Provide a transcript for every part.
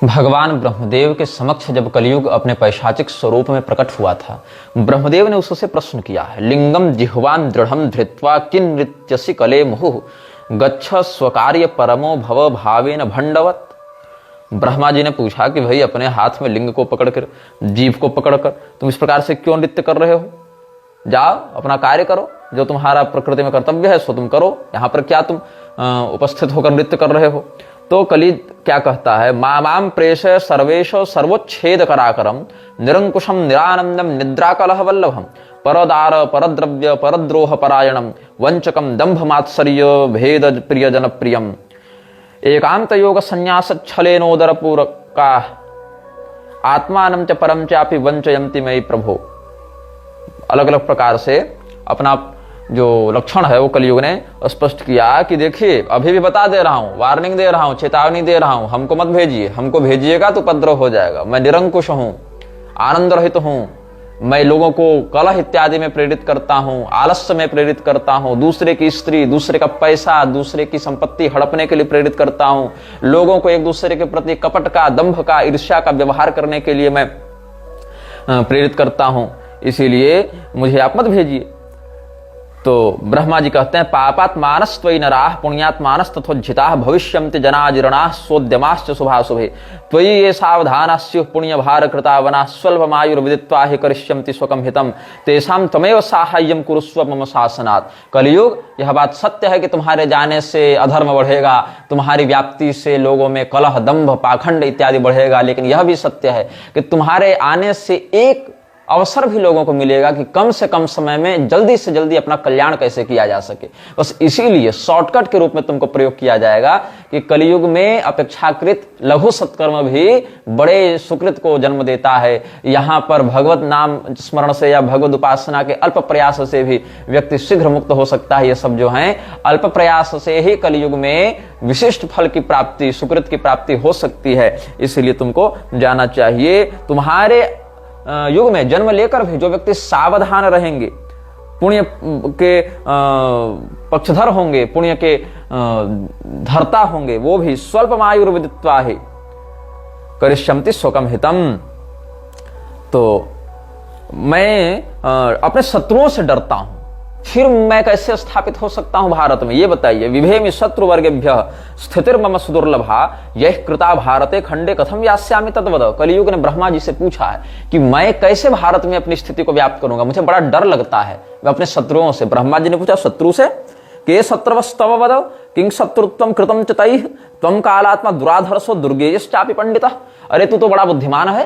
भगवान ब्रह्मदेव के समक्ष जब कलयुग अपने पैशाचिक स्वरूप में प्रकट हुआ था, ब्रह्मदेव ने उससे प्रश्न किया है, लिंगम जिह्वान दृढ़म धृत्वा किन नृत्यसि कले मुहुः गच्छ स्वकार्य परमो भव भावेन भंडवत। ब्रह्मा जी ने पूछा कि भाई अपने हाथ में लिंग को पकड़कर, जीव को पकड़कर तुम इस प्रकार से क्यों नृत्य कर रहे हो? जाओ अपना कार्य करो, जो तुम्हारा प्रकृति में कर्तव्य है सो तुम करो, यहाँ पर क्या तुम उपस्थित होकर नृत्य कर रहे हो? तो कली क्या कहता है, माम प्रेष सर्वेश सर्वोच्छेद कराकरम निरंकुशम निरानंदम निद्रा कलह वल्लभम परदार परद्रव्य परद्रोह परायणम वंचकम दंभ मात्सर्य भेद प्रिय जन प्रियम एकांत योग संन्यास छलेनोदर पूरका आत्मानं च परम चापि वंचयन्ति मयि प्रभो। अलग अलग प्रकार से अपना जो लक्षण है वो कलयुग ने स्पष्ट किया कि देखिए अभी भी बता दे रहा हूं, वार्निंग दे रहा हूं, चेतावनी दे रहा हूं, हमको मत भेजिए, हमको भेजिएगा तो उपद्रव हो जाएगा। मैं निरंकुश हूं, आनंद रहित हूं, मैं लोगों को कलह इत्यादि में प्रेरित करता हूं, आलस्य में प्रेरित करता हूं, दूसरे की स्त्री, दूसरे का पैसा, दूसरे की संपत्ति हड़पने के लिए प्रेरित करता हूं, लोगों को एक दूसरे के प्रति कपट का, दंभ का, ईर्ष्या का व्यवहार करने के लिए मैं प्रेरित करता हूं, इसीलिए मुझे आप मत भेजिए। तो ब्रह्मा जी कहते हैं, पापात मानस त्वयि नराः पुण्यात मानस तथोज्झिताः भविष्यन्ति जनाजिरणाः सोद्यमाश्च शुभाशुभे त्वयि ये सावधानाः स्युः पुण्यभार कृतावनाः स्वल्पमायुर्विदित्वा हि करिष्यन्ति स्वकं हितं तेषां तमेव साहाय्यं कुरुस्व मम शासनात्। कलियुग यह बात सत्य है कि तुम्हारे जाने से अधर्म बढ़ेगा, तुम्हारी व्याप्ति से लोगों में कलह, दंभ, पाखंड इत्यादि बढ़ेगा, लेकिन यह भी सत्य है कि तुम्हारे आने से एक अवसर भी लोगों को मिलेगा कि कम से कम समय में जल्दी से जल्दी अपना कल्याण कैसे किया जा सके। बस इसीलिए शॉर्टकट के रूप में तुमको प्रयोग किया जाएगा कि कलियुग में अपेक्षाकृत लघु सत्कर्म भी बड़े सुकृत को जन्म देता है। यहाँ पर भगवत नाम स्मरण से या भगवत उपासना के अल्प प्रयास से भी व्यक्ति शीघ्र मुक्त हो सकता है। ये सब जो है अल्प प्रयास से ही कलियुग में विशिष्ट फल की प्राप्ति, सुकृत की प्राप्ति हो सकती है। इसलिए तुमको जाना चाहिए। तुम्हारे युग में जन्म लेकर भी जो व्यक्ति सावधान रहेंगे, पुण्य के पक्षधर होंगे, पुण्य के धर्ता होंगे, वो भी स्वल्पमायुर्विदित्वा हि करिष्यन्ति स्वकं हितम। तो मैं अपने शत्रुओं से डरता हूं, फिर मैं कैसे स्थापित हो सकता हूं भारत में? ये बताइए। विभेमि शत्रु वर्गेभ्य स्थितिर्मम सुदुर्लभा यह कृता भारते खंडे कथम यास्यामि तद्वद। कलियुग ने ब्रह्मा जी से पूछा है कि मैं कैसे भारत में अपनी स्थिति को व्याप्त करूंगा, मुझे बड़ा डर लगता है मैं अपने शत्रुओं से। ब्रह्मा जी ने पूछा शत्रु से, के शत्रवस्तव वद किंग शत्रुत्वम कृतम च तैः त्वं कालात्मा दुराधर्षो दुर्गेयश्चापि पंडितः। अरे तू तो बड़ा बुद्धिमान है,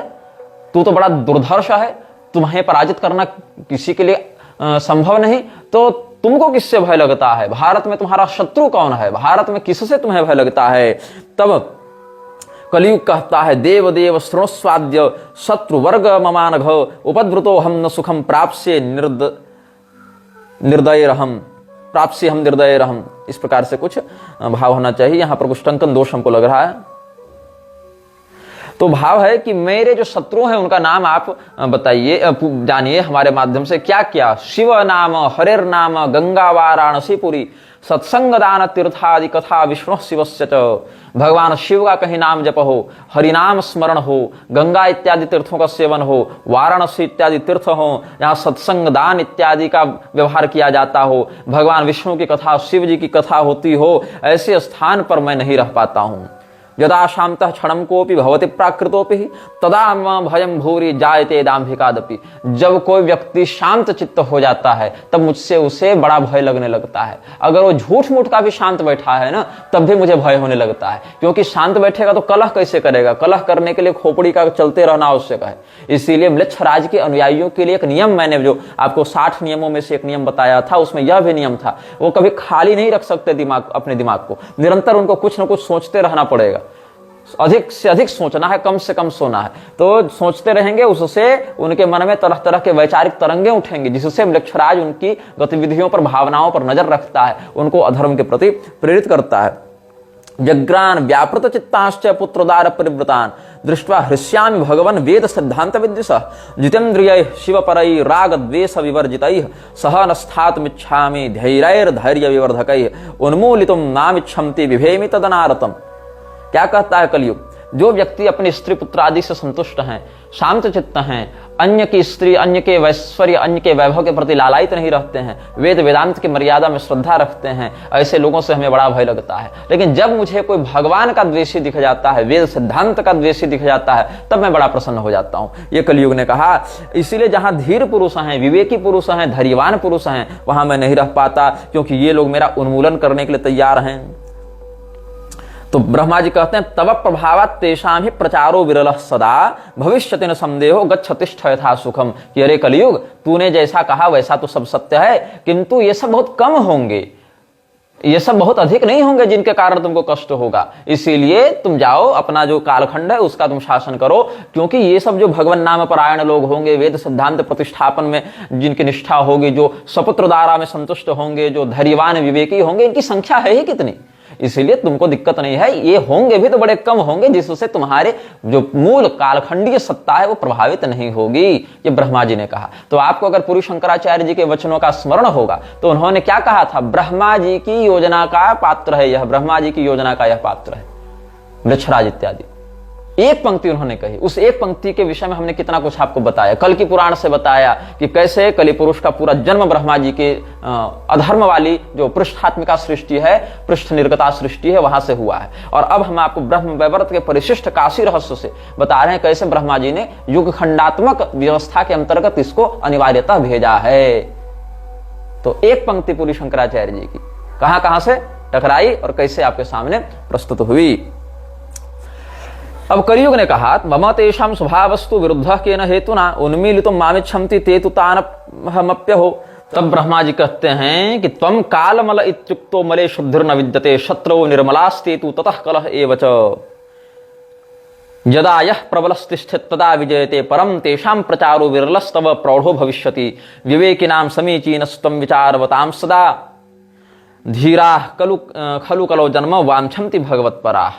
तू तो बड़ा दुर्धर्ष है, तुम्हें पराजित करना किसी के लिए संभव नहीं, तो तुमको किससे भय लगता है? भारत में तुम्हारा शत्रु कौन है? भारत में किससे तुम्हें भय लगता है? तब कलियुग कहता है, देव देव श्रृणुस्वाद्य शत्रु वर्ग ममानघ उपद्रुतो हम न सुखम प्राप्स्ये निर्दय रहम प्राप्स्ये हम निर्दय रहम। इस प्रकार से कुछ भाव होना चाहिए। यहां पर कुछ टंकन दोष हमको लग रहा है। तो भाव है कि मेरे जो शत्रु हैं उनका नाम आप बताइए, जानिए हमारे माध्यम से। क्या क्या? शिव नाम, हरिर नाम, गंगा वाराणसी पुरी, सत्संग दान तीर्थादि कथा विष्णु शिवस्य च। भगवान शिव का कहीं नाम जप हो, हरिनाम स्मरण हो, गंगा इत्यादि तीर्थों का सेवन हो, वाराणसी इत्यादि तीर्थ हो, यहाँ सत्संग दान इत्यादि का व्यवहार किया जाता हो, भगवान विष्णु की कथा, शिव जी की कथा होती हो, ऐसे स्थान पर मैं नहीं रह पाता हूं। यदा शांतः क्षणं कोपि भवति प्राकृतोपि तदा मम भयं भूरि जायते दाम्भिकादपि। जब कोई व्यक्ति शांत चित्त हो जाता है तब मुझसे उसे बड़ा भय लगने लगता है। अगर वो झूठ मूठ का भी शांत बैठा है ना, तब भी मुझे भय होने लगता है, क्योंकि शांत बैठेगा तो कलह कैसे करेगा? कलह करने के लिए खोपड़ी का चलते रहना आवश्यक है। इसीलिए म्लेच्छ राज के अनुयायियों के लिए एक नियम, मैंने जो आपको 60 नियमों में से एक नियम बताया था, उसमें यह भी नियम था, वो कभी खाली नहीं रख सकते दिमाग, अपने दिमाग को। निरंतर उनको कुछ ना कुछ सोचते रहना पड़ेगा। अधिक से अधिक सोचना है, कम से कम सोना है। तो सोचते रहेंगे, उससे उनके मन में तरह तरह के वैचारिक तरंगे उठेंगे, जिससे म्लेच्छराज उनकी गतिविधियों पर, भावनाओं पर नजर रखता है, उनको अधर्म के प्रति प्रेरित करता है। व्यग्रान व्यापृत चित्ताश्च पुत्रोदार परिवृतान दृष्ट्वा हृष्यामि भगवन् वेद सिद्धांत विद्विषः जितेन्द्रियैः शिवपरैः राग द्वेष विवर्जितैः सह नस्थातुमिच्छामि धैर्यैर्धैर्य विवर्धकैः उन्मूलितुं नामिच्छन्ति विभेमि तदनारतम्। क्या कहता है कलयुग जो व्यक्ति अपने स्त्री पुत्र आदि से संतुष्ट हैं, शांत चित्त हैं, अन्य की स्त्री, अन्य के ऐश्वर्य, अन्य के वैभव के प्रति लालायित नहीं रहते हैं, वेद वेदांत की मर्यादा में श्रद्धा रखते हैं, ऐसे लोगों से हमें बड़ा भय लगता है। लेकिन जब मुझे कोई भगवान का द्वेषी दिख जाता है, वेद सिद्धांत का द्वेषी दिख जाता है, तब मैं बड़ा प्रसन्न हो जाता हूं, ये कलयुग ने कहा। इसीलिए जहां धीर पुरुष हैं, विवेकी पुरुष हैं, धैर्यवान पुरुष हैं, वहां मैं नहीं रह पाता, क्योंकि ये लोग मेरा उन्मूलन करने के लिए तैयार हैं। तो ब्रह्मा जी कहते हैं तव प्रभावात् तेषां ही प्रचारो विरलः सदा भविष्यति न संदेहो गच्छतिष्ठ यथा सुखम, कि अरे कलयुग, तूने जैसा कहा वैसा तो सब सत्य है, किंतु ये सब बहुत कम होंगे, ये सब बहुत अधिक नहीं होंगे जिनके कारण तुमको कष्ट होगा। इसीलिए तुम जाओ, अपना जो कालखंड है उसका तुम शासन करो, क्योंकि ये सब जो भगवान नाम परायण लोग होंगे, वेद सिद्धांत प्रतिष्ठापन में जिनकी निष्ठा होगी, जो सपुत्र धारा में संतुष्ट होंगे, जो धैर्यवान विवेकी होंगे, इनकी संख्या है ही कितनी। इसीलिए तुमको दिक्कत नहीं है, ये होंगे भी तो बड़े कम होंगे, जिससे तुम्हारे जो मूल कालखंडीय सत्ता है वो प्रभावित नहीं होगी, ये ब्रह्मा जी ने कहा। तो आपको अगर पूरी शंकराचार्य जी के वचनों का स्मरण होगा तो उन्होंने क्या कहा था, ब्रह्मा जी की योजना का पात्र है यह, ब्रह्मा जी की योजना का यह पात्र है, वृक्षराज इत्यादि। एक पंक्ति उन्होंने कही, उस एक पंक्ति के विषय में हमने कितना कुछ आपको बताया, कल की पुराण से बताया कि कैसे कलि पुरुष का पूरा जन्म ब्रह्मा जी के अधर्म वाली जो पृष्ठात्मिका सृष्टि है, पृष्ठ निर्गता सृष्टि है, वहां से हुआ है। और अब हम आपको ब्रह्म वैवर्त के परिशिष्ट काशी रहस्य से बता रहे हैं कैसे ब्रह्मा जी ने युग खंडात्मक व्यवस्था के अंतर्गत इसको अनिवार्यतः भेजा है। तो एक पंक्ति पूरी शंकराचार्य जी की कहां कहां से टकराई और कैसे आपके सामने प्रस्तुत हुई। अब कलियुग ने कहा मम तेषां स्वभावस्तु विरुद्ध केन हेतुना उन्मीलितुं मामिच्छन्ति ते तु तानहमप्यहो। तब ब्रह्मा जी कहते हैं कि त्वं कालमल इत्युक्तो मले शुद्धिर्न विद्यते शत्रौ निर्मलास्ते तु ततः कलह एव च। यदा यः प्रबलस्तिष्ठति तदा विजयते परं तेषां प्रचारो विरलस्तव प्रौढ़ो भविष्यति विवेकिनां समीचीनस्त्वं विचारवतां सदा धीराः खलु कलो जन्म वाञ्छन्ति भगवत्पराः।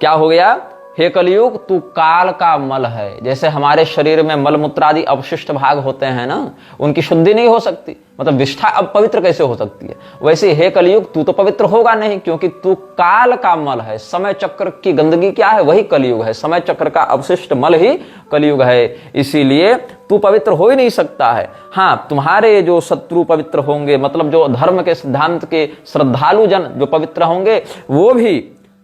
क्या हो गया, हे कलियुग, तू काल का मल है। जैसे हमारे शरीर में मल मूत्र आदि अवशिष्ट भाग होते हैं ना, उनकी शुद्धि नहीं हो सकती, मतलब विष्ठा अब पवित्र कैसे हो सकती है, वैसे हे कलियुग तू तो पवित्र होगा नहीं, क्योंकि तू काल का मल है। समय चक्र की गंदगी क्या है, वही कलियुग है, समय चक्र का अवशिष्ट मल ही कलियुग है, इसीलिए तू पवित्र हो ही नहीं सकता है। हाँ, तुम्हारे जो शत्रु पवित्र होंगे, मतलब जो धर्म के सिद्धांत के श्रद्धालु जन जो पवित्र होंगे, वो भी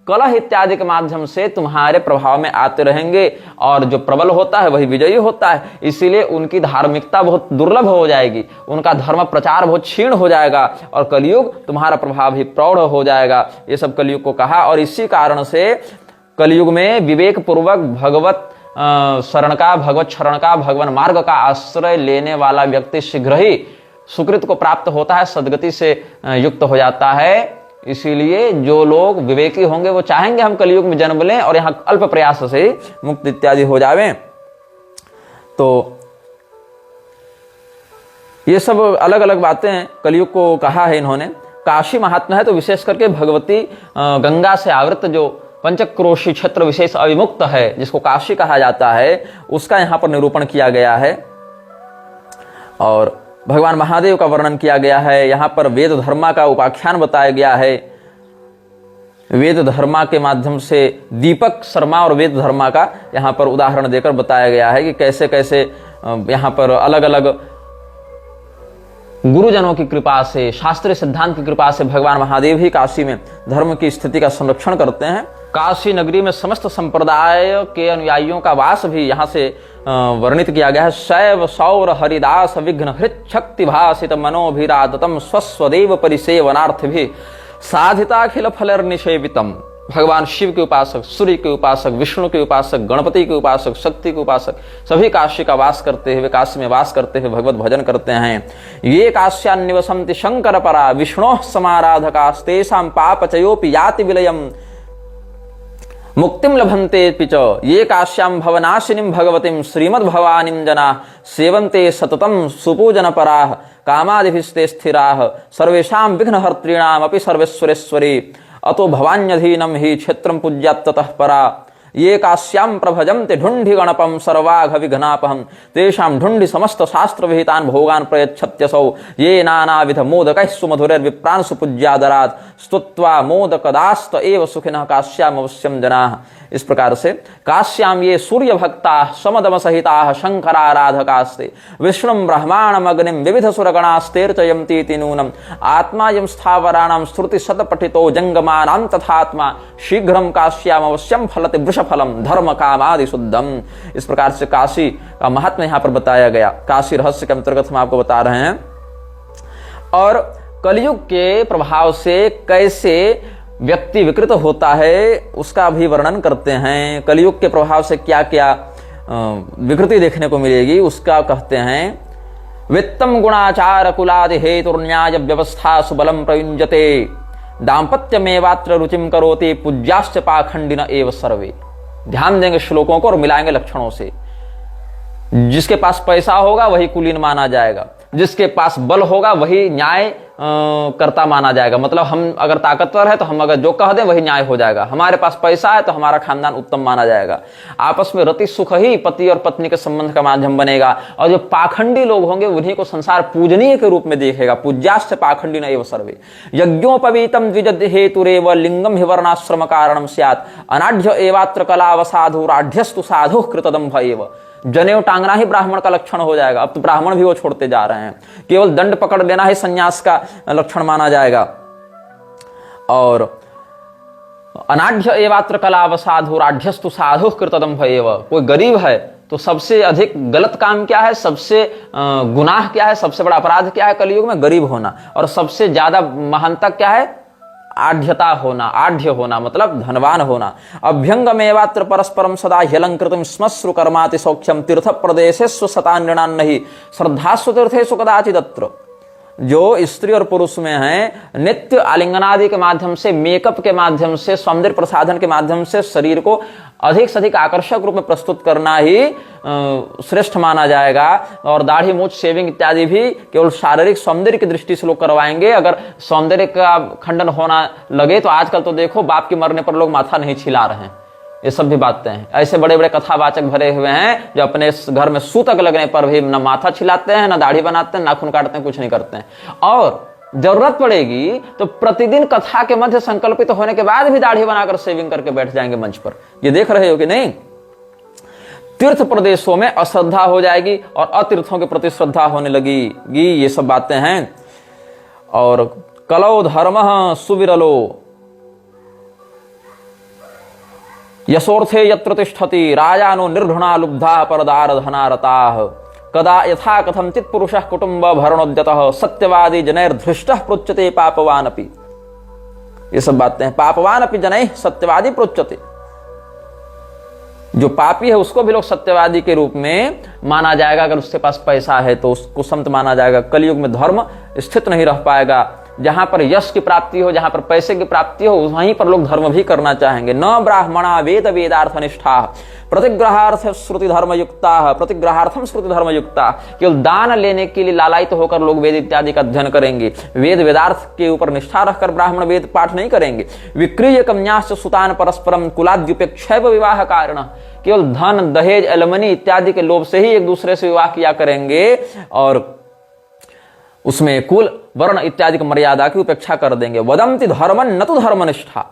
कलह इत्यादि के माध्यम से तुम्हारे प्रभाव में आते रहेंगे, और जो प्रबल होता है वही विजयी होता है, इसीलिए उनकी धार्मिकता बहुत दुर्लभ हो जाएगी, उनका धर्म प्रचार बहुत क्षीण हो जाएगा, और कलियुग तुम्हारा प्रभाव ही प्रौढ़ हो जाएगा। ये सब कलियुग को कहा, और इसी कारण से कलियुग में विवेक पूर्वक भगवत शरण का, भगवत शरण का, भगवान मार्ग का आश्रय लेने वाला व्यक्ति शीघ्र ही सुकृत को प्राप्त होता है, सद्गति से युक्त हो जाता है। इसीलिए जो लोग विवेकी होंगे वो चाहेंगे हम कलियुग में जन्म लें और यहां अल्प प्रयास से मुक्त इत्यादि हो जावें। तो ये सब अलग अलग बातें कलियुग को कहा है इन्होंने। काशी महात्मा है तो विशेष करके भगवती गंगा से आवृत जो पंचक्रोशी क्षेत्र विशेष अविमुक्त है, जिसको काशी कहा जाता है, उसका यहां पर निरूपण किया गया है, और भगवान महादेव का वर्णन किया गया है। यहाँ पर वेद धर्मा का उपाख्यान बताया गया है, वेद धर्मा के माध्यम से दीपक शर्मा और वेद धर्मा का यहाँ पर उदाहरण देकर बताया गया है कि कैसे कैसे यहाँ पर अलग अलग गुरुजनों की कृपा से, शास्त्रीय सिद्धांत की कृपा से भगवान महादेव ही काशी में धर्म की स्थिति का संरक्षण करते हैं। काशी नगरी में समस्त संप्रदाय के अनुयायियों का वास भी यहाँ से वर्णित किया गया है। शैव सौर हरिदास विघ्न हृत शक्ति भाषित मनोभिरातम स्वस्वदेव परिसेवनार्थ भी साधिताखिल फलर निषेवितम। भगवान शिव के उपासक, सूर्य के उपासक, विष्णु के उपासक, गणपति के उपासक, शक्ति के उपासक सभी काशी का वास करते हुए, काशी में वास करते हुए भगवत भजन करते हैं। ये काश्यान निवसन्ति शंकर परा विष्णु समाराधकास्तेषां पापचयोपि याति विलयम् मुक्तिम लभन्ते पिच। ये काश्याम भवनाशिनीं भगवतीं श्रीमद्भवानीं जना सेवन्ते सततम सुपूजन पराः कामादिभिस्ते स्थिराः सर्वेषां विघ्नहर्तॄणाम् अपि सर्वेश्वरेश्वरी अतो भवान्यधीनम ही क्षेत्रम पूज्यात् ततः परा। ये काश्याम प्रभजन्ते ढुंढि गणपम सर्वाघ विघ्नापहम तेषां ढुंढि समस्त शास्त्र विहितान् भोगान् प्रयच्छत्यसौ। ये नानाविध मोदकैः सुमधुरैर्विप्रान् सुपूज्यादरात् स्तुत्वा मोदकदास्त एव सुखिनः काश्याम अवश्यं जनाः। इस प्रकार से काश्याम ये सूर्य भक्ता समदम सहिता शंकराराधकास्ते विष्णुम ब्रह्माणम अग्निम विविध सुरगणास्तेर्चयन्ति नूनम आत्मा यम स्थावराणाम श्रुति शतपठितो जंगमानां तथात्मा शीघ्रम काश्याम अवश्यम फलते वृषफलम धर्म कामादि शुद्धम। इस प्रकार से काशी का महात्म्य यहां पर बताया गया, काशी रहस्य के अंतर्गत हम आपको बता रहे हैं। और कलयुग के प्रभाव से कैसे व्यक्ति विकृत होता है उसका भी वर्णन करते हैं। कलयुग के प्रभाव से क्या क्या विकृति देखने को मिलेगी उसका कहते हैं। वित्तम गुणाचार कुलादि हेतुर्न्याय व्यवस्था सुबलम प्रयुंजते दाम्पत्यमेवात्र रुचिम करोति पूज्याश्च पाखंडिन एव सर्वे। ध्यान देंगे श्लोकों को और मिलाएंगे लक्षणों से। जिसके पास पैसा होगा वही कुलीन माना जाएगा, जिसके पास बल होगा वही न्याय कर्ता माना जाएगा। मतलब हम अगर ताकतवर है तो हम अगर जो कह दें वही न्याय हो जाएगा। हमारे पास पैसा है तो हमारा खानदान उत्तम माना जाएगा। आपस में रति सुख ही पति और पत्नी के संबंध का माध्यम बनेगा। और जो पाखंडी लोग होंगे उन्हीं को संसार पूजनीय के रूप में देखेगा। पूज्याश्च पाखंडी न एव सर्वे यज्ञोपवीतम द्विज हेतुरेव लिंगम हि वर्णाश्रम कारणम स्यात् अनाढ्य एवात्र कलावसाधु राढ्यस्तु साधु कृतदम्भ एव। जनेऊ टांगना ही ब्राह्मण का लक्षण हो जाएगा। अब तो ब्राह्मण भी वो छोड़ते जा रहे हैं, केवल दंड पकड़ लेना ही सन्यास का लक्षण माना जाएगा। और अनाढ्य एवात्र कलावसाधु राढ्यस्तु साधु कृतदम्भ एव। कोई गरीब है तो सबसे अधिक गलत काम क्या है, सबसे गुनाह क्या है, सबसे बड़ा अपराध क्या है कलयुग में? गरीब होना। और सबसे ज्यादा महानता क्या है? आढ़्यता होना। आढ़्य होना मतलब धनवान होना। अभ्यंगमेवात्र परस्परम सदा ह्यलंकृतम स्मश्रु कर्माति सौख्यम तीर्थ प्रदेशेषु सतान्यणान नहीं श्रद्धास्व तीर्थेषु कदाचिदत्र। जो स्त्री और पुरुष में है नित्य आलिंगनादि के माध्यम से, मेकअप के माध्यम से, सौंदर्य प्रसाधन के माध्यम से शरीर को अधिक से अधिक आकर्षक रूप में प्रस्तुत करना ही श्रेष्ठ माना जाएगा। और दाढ़ी मूछ शेविंग इत्यादि भी केवल शारीरिक सौंदर्य की दृष्टि से लोग करवाएंगे। अगर सौंदर्य का खंडन होना लगे तो आजकल तो देखो बाप के मरने पर लोग माथा नहीं छिला रहे हैं। ये सब भी बातें हैं। ऐसे बड़े बड़े कथावाचक भरे हुए हैं जो अपने घर में सूतक लगने पर भी न माथा छिलाते हैं, न दाढ़ी बनाते हैं, नाखून काटते हैं, कुछ नहीं करते हैं। और जरूरत पड़ेगी तो प्रतिदिन कथा के मध्य संकल्पित होने के बाद भी दाढ़ी बनाकर सेविंग करके बैठ जाएंगे मंच पर। ये देख रहे हो कि नहीं? तीर्थ प्रदेशों में अश्रद्धा हो जाएगी और अतीर्थों के प्रति श्रद्धा होने लगेगी। ये सब बातें हैं। और कलौ धर्म सुविरलो यशोर्थे यत्र तिष्ठति राजानो निर्धना लुब्धा परदार धनारताः कदा यथा कथंचित् पुरुषः कुटुंब भरणोद्यतः सत्यवादी जनैर्धृष्टः प्रोच्यते पापवानपि। ये सब बातें हैं। पापवानपि जनैः सत्यवादी प्रोच्यते। जो पापी है उसको भी लोग सत्यवादी के रूप में माना जाएगा। अगर उसके पास पैसा है तो उसको संत माना जाएगा। कलयुग में धर्म स्थित नहीं रह पाएगा। जहां पर यश की प्राप्ति हो, जहां पर पैसे की प्राप्ति हो, वहीं पर लोग धर्म भी करना चाहेंगे। न ब्राह्मणा वेद वेदार्थ निष्ठा प्रतिग्रहार्थ श्रुति धर्म युक्ता प्रतिग्रहार्थम श्रुति धर्म युक्ता। केवल दान लेने के लिए लालायित होकर लोग वेद इत्यादि का अध्ययन करेंगे। वेद वेदार्थ के ऊपर निष्ठा रखकर ब्राह्मण वेद पाठ नहीं करेंगे। विक्रीय कन्याश्च सुतान परस्परम कुलाद्युपेक्षैव विवाह कारण। केवल धन दहेज एलमनी इत्यादि के लोभ से ही एक दूसरे से विवाह किया करेंगे और उसमें कुल वर्ण इत्यादि की मर्यादा की उपेक्षा कर देंगे। वदंति धर्मन न तो धर्मनिष्ठा।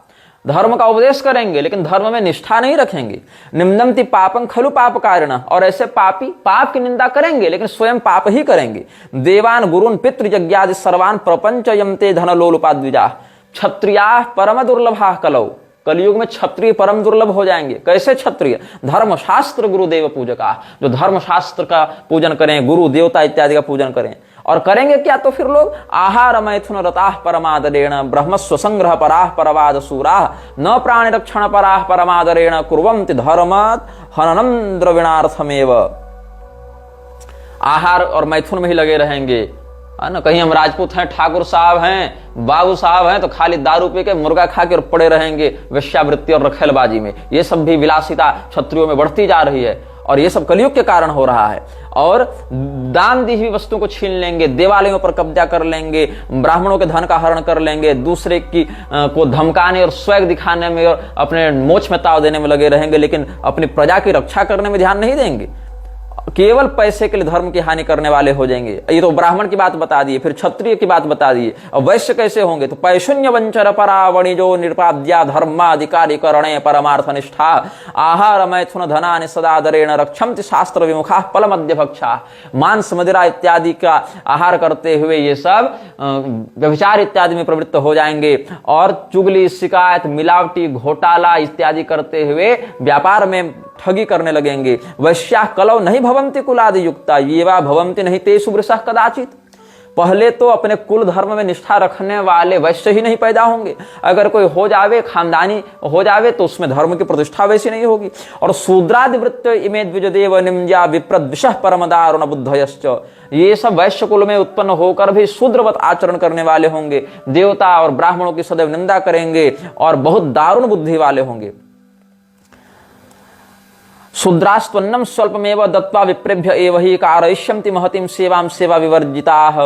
धर्म का उपदेश करेंगे लेकिन धर्म में निष्ठा नहीं रखेंगे। निंदन्ति पापं खलु पाप कारण। और ऐसे पापी पाप की निंदा करेंगे लेकिन स्वयं पाप ही करेंगे। देवान गुरुन पितृयज्ञादि सर्वान प्रपंचयन्ते धनलोलुपाद्विजा। क्षत्रियाः परम दुर्लभा कलौ। कलयुग में क्षत्रिय परम दुर्लभ हो जाएंगे। कैसे क्षत्रिय? धर्म शास्त्र गुरुदेव पूजका। जो धर्म शास्त्र का पूजन करें, गुरु देवता इत्यादि का पूजन करें। और करेंगे क्या? तो फिर लोग आहार मैथुन रताः परमादरेण ब्रह्मस्व संग्रह पराः परवाद सूराः न प्राणी रक्षण पराः परमादरेण कुर्वन्ति धर्मात् हननं द्रविणार्थमेव। आहार और मैथुन में ही लगे रहेंगे, है ना। कहीं हम राजपूत हैं, ठाकुर साहब हैं, बाबू साहब हैं तो खाली दारू पी के मुर्गा खा के और पड़े रहेंगे वेश्यावृत्ति और रखेलबाजी में। ये सब भी विलासिता क्षत्रियों में बढ़ती जा रही है और ये सब कलयुग के कारण हो रहा है। और दान दी हुई वस्तुओं को छीन लेंगे, देवालयों पर कब्जा कर लेंगे, ब्राह्मणों के धन का हरण कर लेंगे, दूसरे की को धमकाने और स्वैग दिखाने में और अपने मोछ में ताव देने में लगे रहेंगे, लेकिन अपनी प्रजा की रक्षा करने में ध्यान नहीं देंगे। केवल पैसे के लिए धर्म की हानि करने वाले हो जाएंगे। ये तो ब्राह्मण की बात बता दी, फिर क्षत्रिय की बात बता दी। और वैश्य कैसे होंगे? तो पैशून्य वंचर परावणि जो निरपाद्या धर्माधिकारी करणे परमार्थ निष्ठा आहार मैथुन धनानि सदादरेण रक्षन्ति शास्त्र विमुखा फल मध्य भक्षा। मांस मदिरा इत्यादि का आहार करते हुए ये सब व्यभिचार इत्यादि में प्रवृत्त हो जाएंगे और चुगली, शिकायत, मिलावटी, घोटाला इत्यादि करते हुए व्यापार में ठगी करने लगेंगे। वैश्या कलौ नहीं भवंति कुलादि युक्ता ये वा भवंति नहीं तेषु वृषः कदाचित। पहले तो अपने कुल धर्म में निष्ठा रखने वाले वैश्य ही नहीं पैदा होंगे। अगर कोई हो जावे, खानदानी हो जावे, तो उसमें धर्म की प्रतिष्ठा वैसी नहीं होगी। और शूद्रादिवृत्त इमे द्विजदेव निम्या विप्रद्विषः परमदारुण बुद्धयश्च। ये सब वैश्य कुल में उत्पन्न होकर भी शूद्रवत आचरण करने वाले होंगे, देवता और ब्राह्मणों की सदैव निंदा करेंगे और बहुत दारुण बुद्धि वाले होंगे। शूद्रास्त्वन्नम स्वल्पमेव दत्वा विप्रेभ्य एव हि कारयिष्यन्ति महतीं सेवां सेवा विवर्जिताः।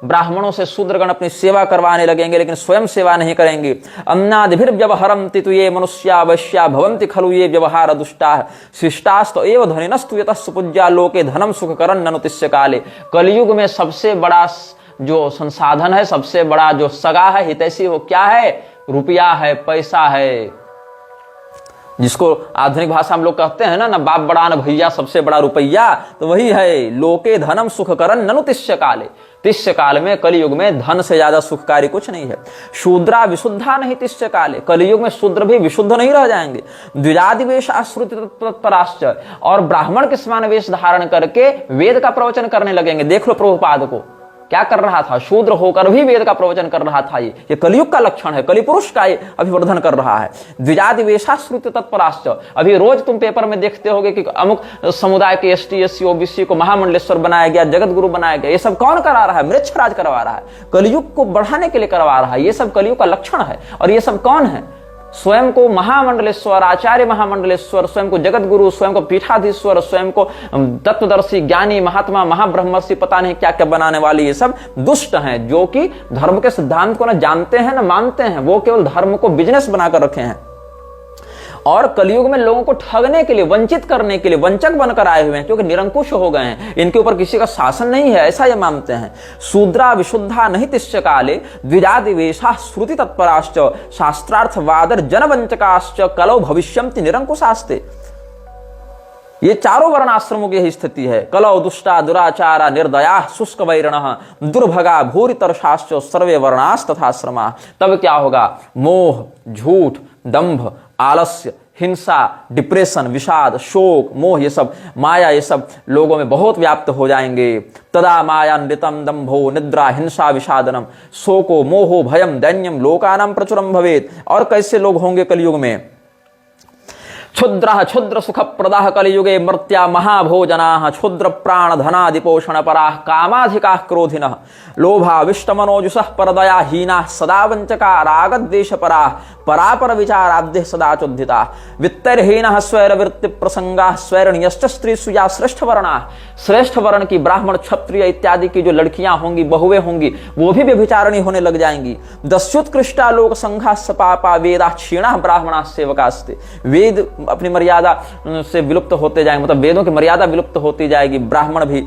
ब्राह्मणों से शूद्रगण अपनी सेवा करवाने लगेंगे लेकिन स्वयं सेवा नहीं करेंगे। अन्नादिभिर्व्यवहरन्ति तु ये मनुष्या वैश्या भवन्ति खलु ये व्यवहार दुष्टाः शिष्टास्त एव धनिनस्तु यतः सुपूज्या लोके धनम सुख करन् अनुतिष्य काले। कलयुग में सबसे बड़ा जो संसाधन है, सबसे बड़ा जो सगा है, हितैषी हो क्या है? रुपया है, पैसा है। जिसको आधुनिक भाषा हम लोग कहते हैं ना बाप बड़ा न भैया, सबसे बड़ा रुपया, तो वही है। लोके धनम सुख करन ननु तिष्य काले। तिष्य काल में, कलयुग में धन से ज्यादा सुखकारी कुछ नहीं है। शूद्रा विशुद्धा नहीं तिष्य काले। कलयुग में शूद्र भी विशुद्ध नहीं रह जाएंगे। द्विजादि वेश आश्रुति तत्पराश्च। और ब्राह्मण के समान वेश धारण करके वेद का प्रवचन करने लगेंगे। देख लो प्रभुपाद को क्या कर रहा था, शूद्र होकर भी वेद का प्रवचन कर रहा था। ये कलयुग का लक्षण है, कलि पुरुष का ये अभिवर्धन कर रहा है। द्विजादि वेशाश्रुत तत्पराश्च। अभी रोज तुम पेपर में देखते होगे कि अमुक समुदाय के एसटी, एससी, ओबीसी को महामंडलेश्वर बनाया गया, जगत गुरु बनाया गया। ये सब कौन करा रहा है? मृच्छराज करवा रहा है, कलयुग को बढ़ाने के लिए करवा रहा है। ये सब कलयुग का लक्षण है। और ये सब कौन है? स्वयं को महामंडलेश्वर, आचार्य महामंडलेश्वर, स्वयं को जगत गुरु, स्वयं को पीठाधीश्वर, स्वयं को तत्वदर्शी, ज्ञानी, महात्मा, महाब्रह्मर्षि, पता नहीं क्या क्या बनाने वाले ये सब दुष्ट हैं, जो कि धर्म के सिद्धांत को न जानते हैं न मानते हैं। वो केवल धर्म को बिजनेस बनाकर रखे हैं और कलयुग में लोगों को ठगने के लिए, वंचित करने के लिए वंचक बनकर आए हुए हैं, क्योंकि निरंकुश हो गए हैं। इनके ऊपर किसी का शासन नहीं है, ऐसा ये मानते हैं। शूद्रा विशुद्धा नहीं तिष्य काले द्विजादि वेशा श्रुति तत्पराश्च शास्त्रार्थवादर जनवंचकाश्च कलौ भविष्यन्ति निरंकुशास्ते। ये चारों वर्णाश्रमों की यही स्थिति है। कलौ दुष्टा दुराचारा निर्दया शुष्क वैरणः दुर्भगा भूरितर्षाश्च सर्वे वर्णास् तथाश्रमा। तब क्या होगा? मोह, झूठ, दंभ, आलस्य, हिंसा, डिप्रेशन, विषाद, शोक, मोह, ये सब माया, ये सब लोगों में बहुत व्याप्त हो जाएंगे। तदा माया नृतम दंभो निद्रा हिंसा विषादनम शोको मोहो भयम दैन्यम लोकानां प्रचुरम भवेत्। और कैसे लोग होंगे कलयुग में? क्षुद्र क्षुद्र सुख प्रदाह कलियुगे मर्त्या महाभोजना क्षुद्र प्राण धनादिपोषण परा कामाधिका क्रोधिनः लोभाविष्टमनोजुषः परदया हीना सदा वंचका रागद्वेष परा परापर विचाराद्य सदा चोद्धिता वित्तरहीनः स्वैरवृत्ति प्रसंगा स्वैरणीयश्च स्त्रीषु या श्रेष्ठ वर्णा। श्रेष्ठ वर्ण की ब्राह्मण, क्षत्रिय इत्यादि की जो लड़कियां होंगी, बहुएं होंगी, वो भी व्यभिचारिणी होने लग जाएंगी। दस्युत्कृष्टा लोक संघा सपापा वेदा क्षीणा ब्राह्मणा सेवकास्ते। वेद अपनी मर्यादा से विलुप्त होते जाएंगे, मतलब वेदों की मर्यादा विलुप्त होती जाएगी। ब्राह्मण भी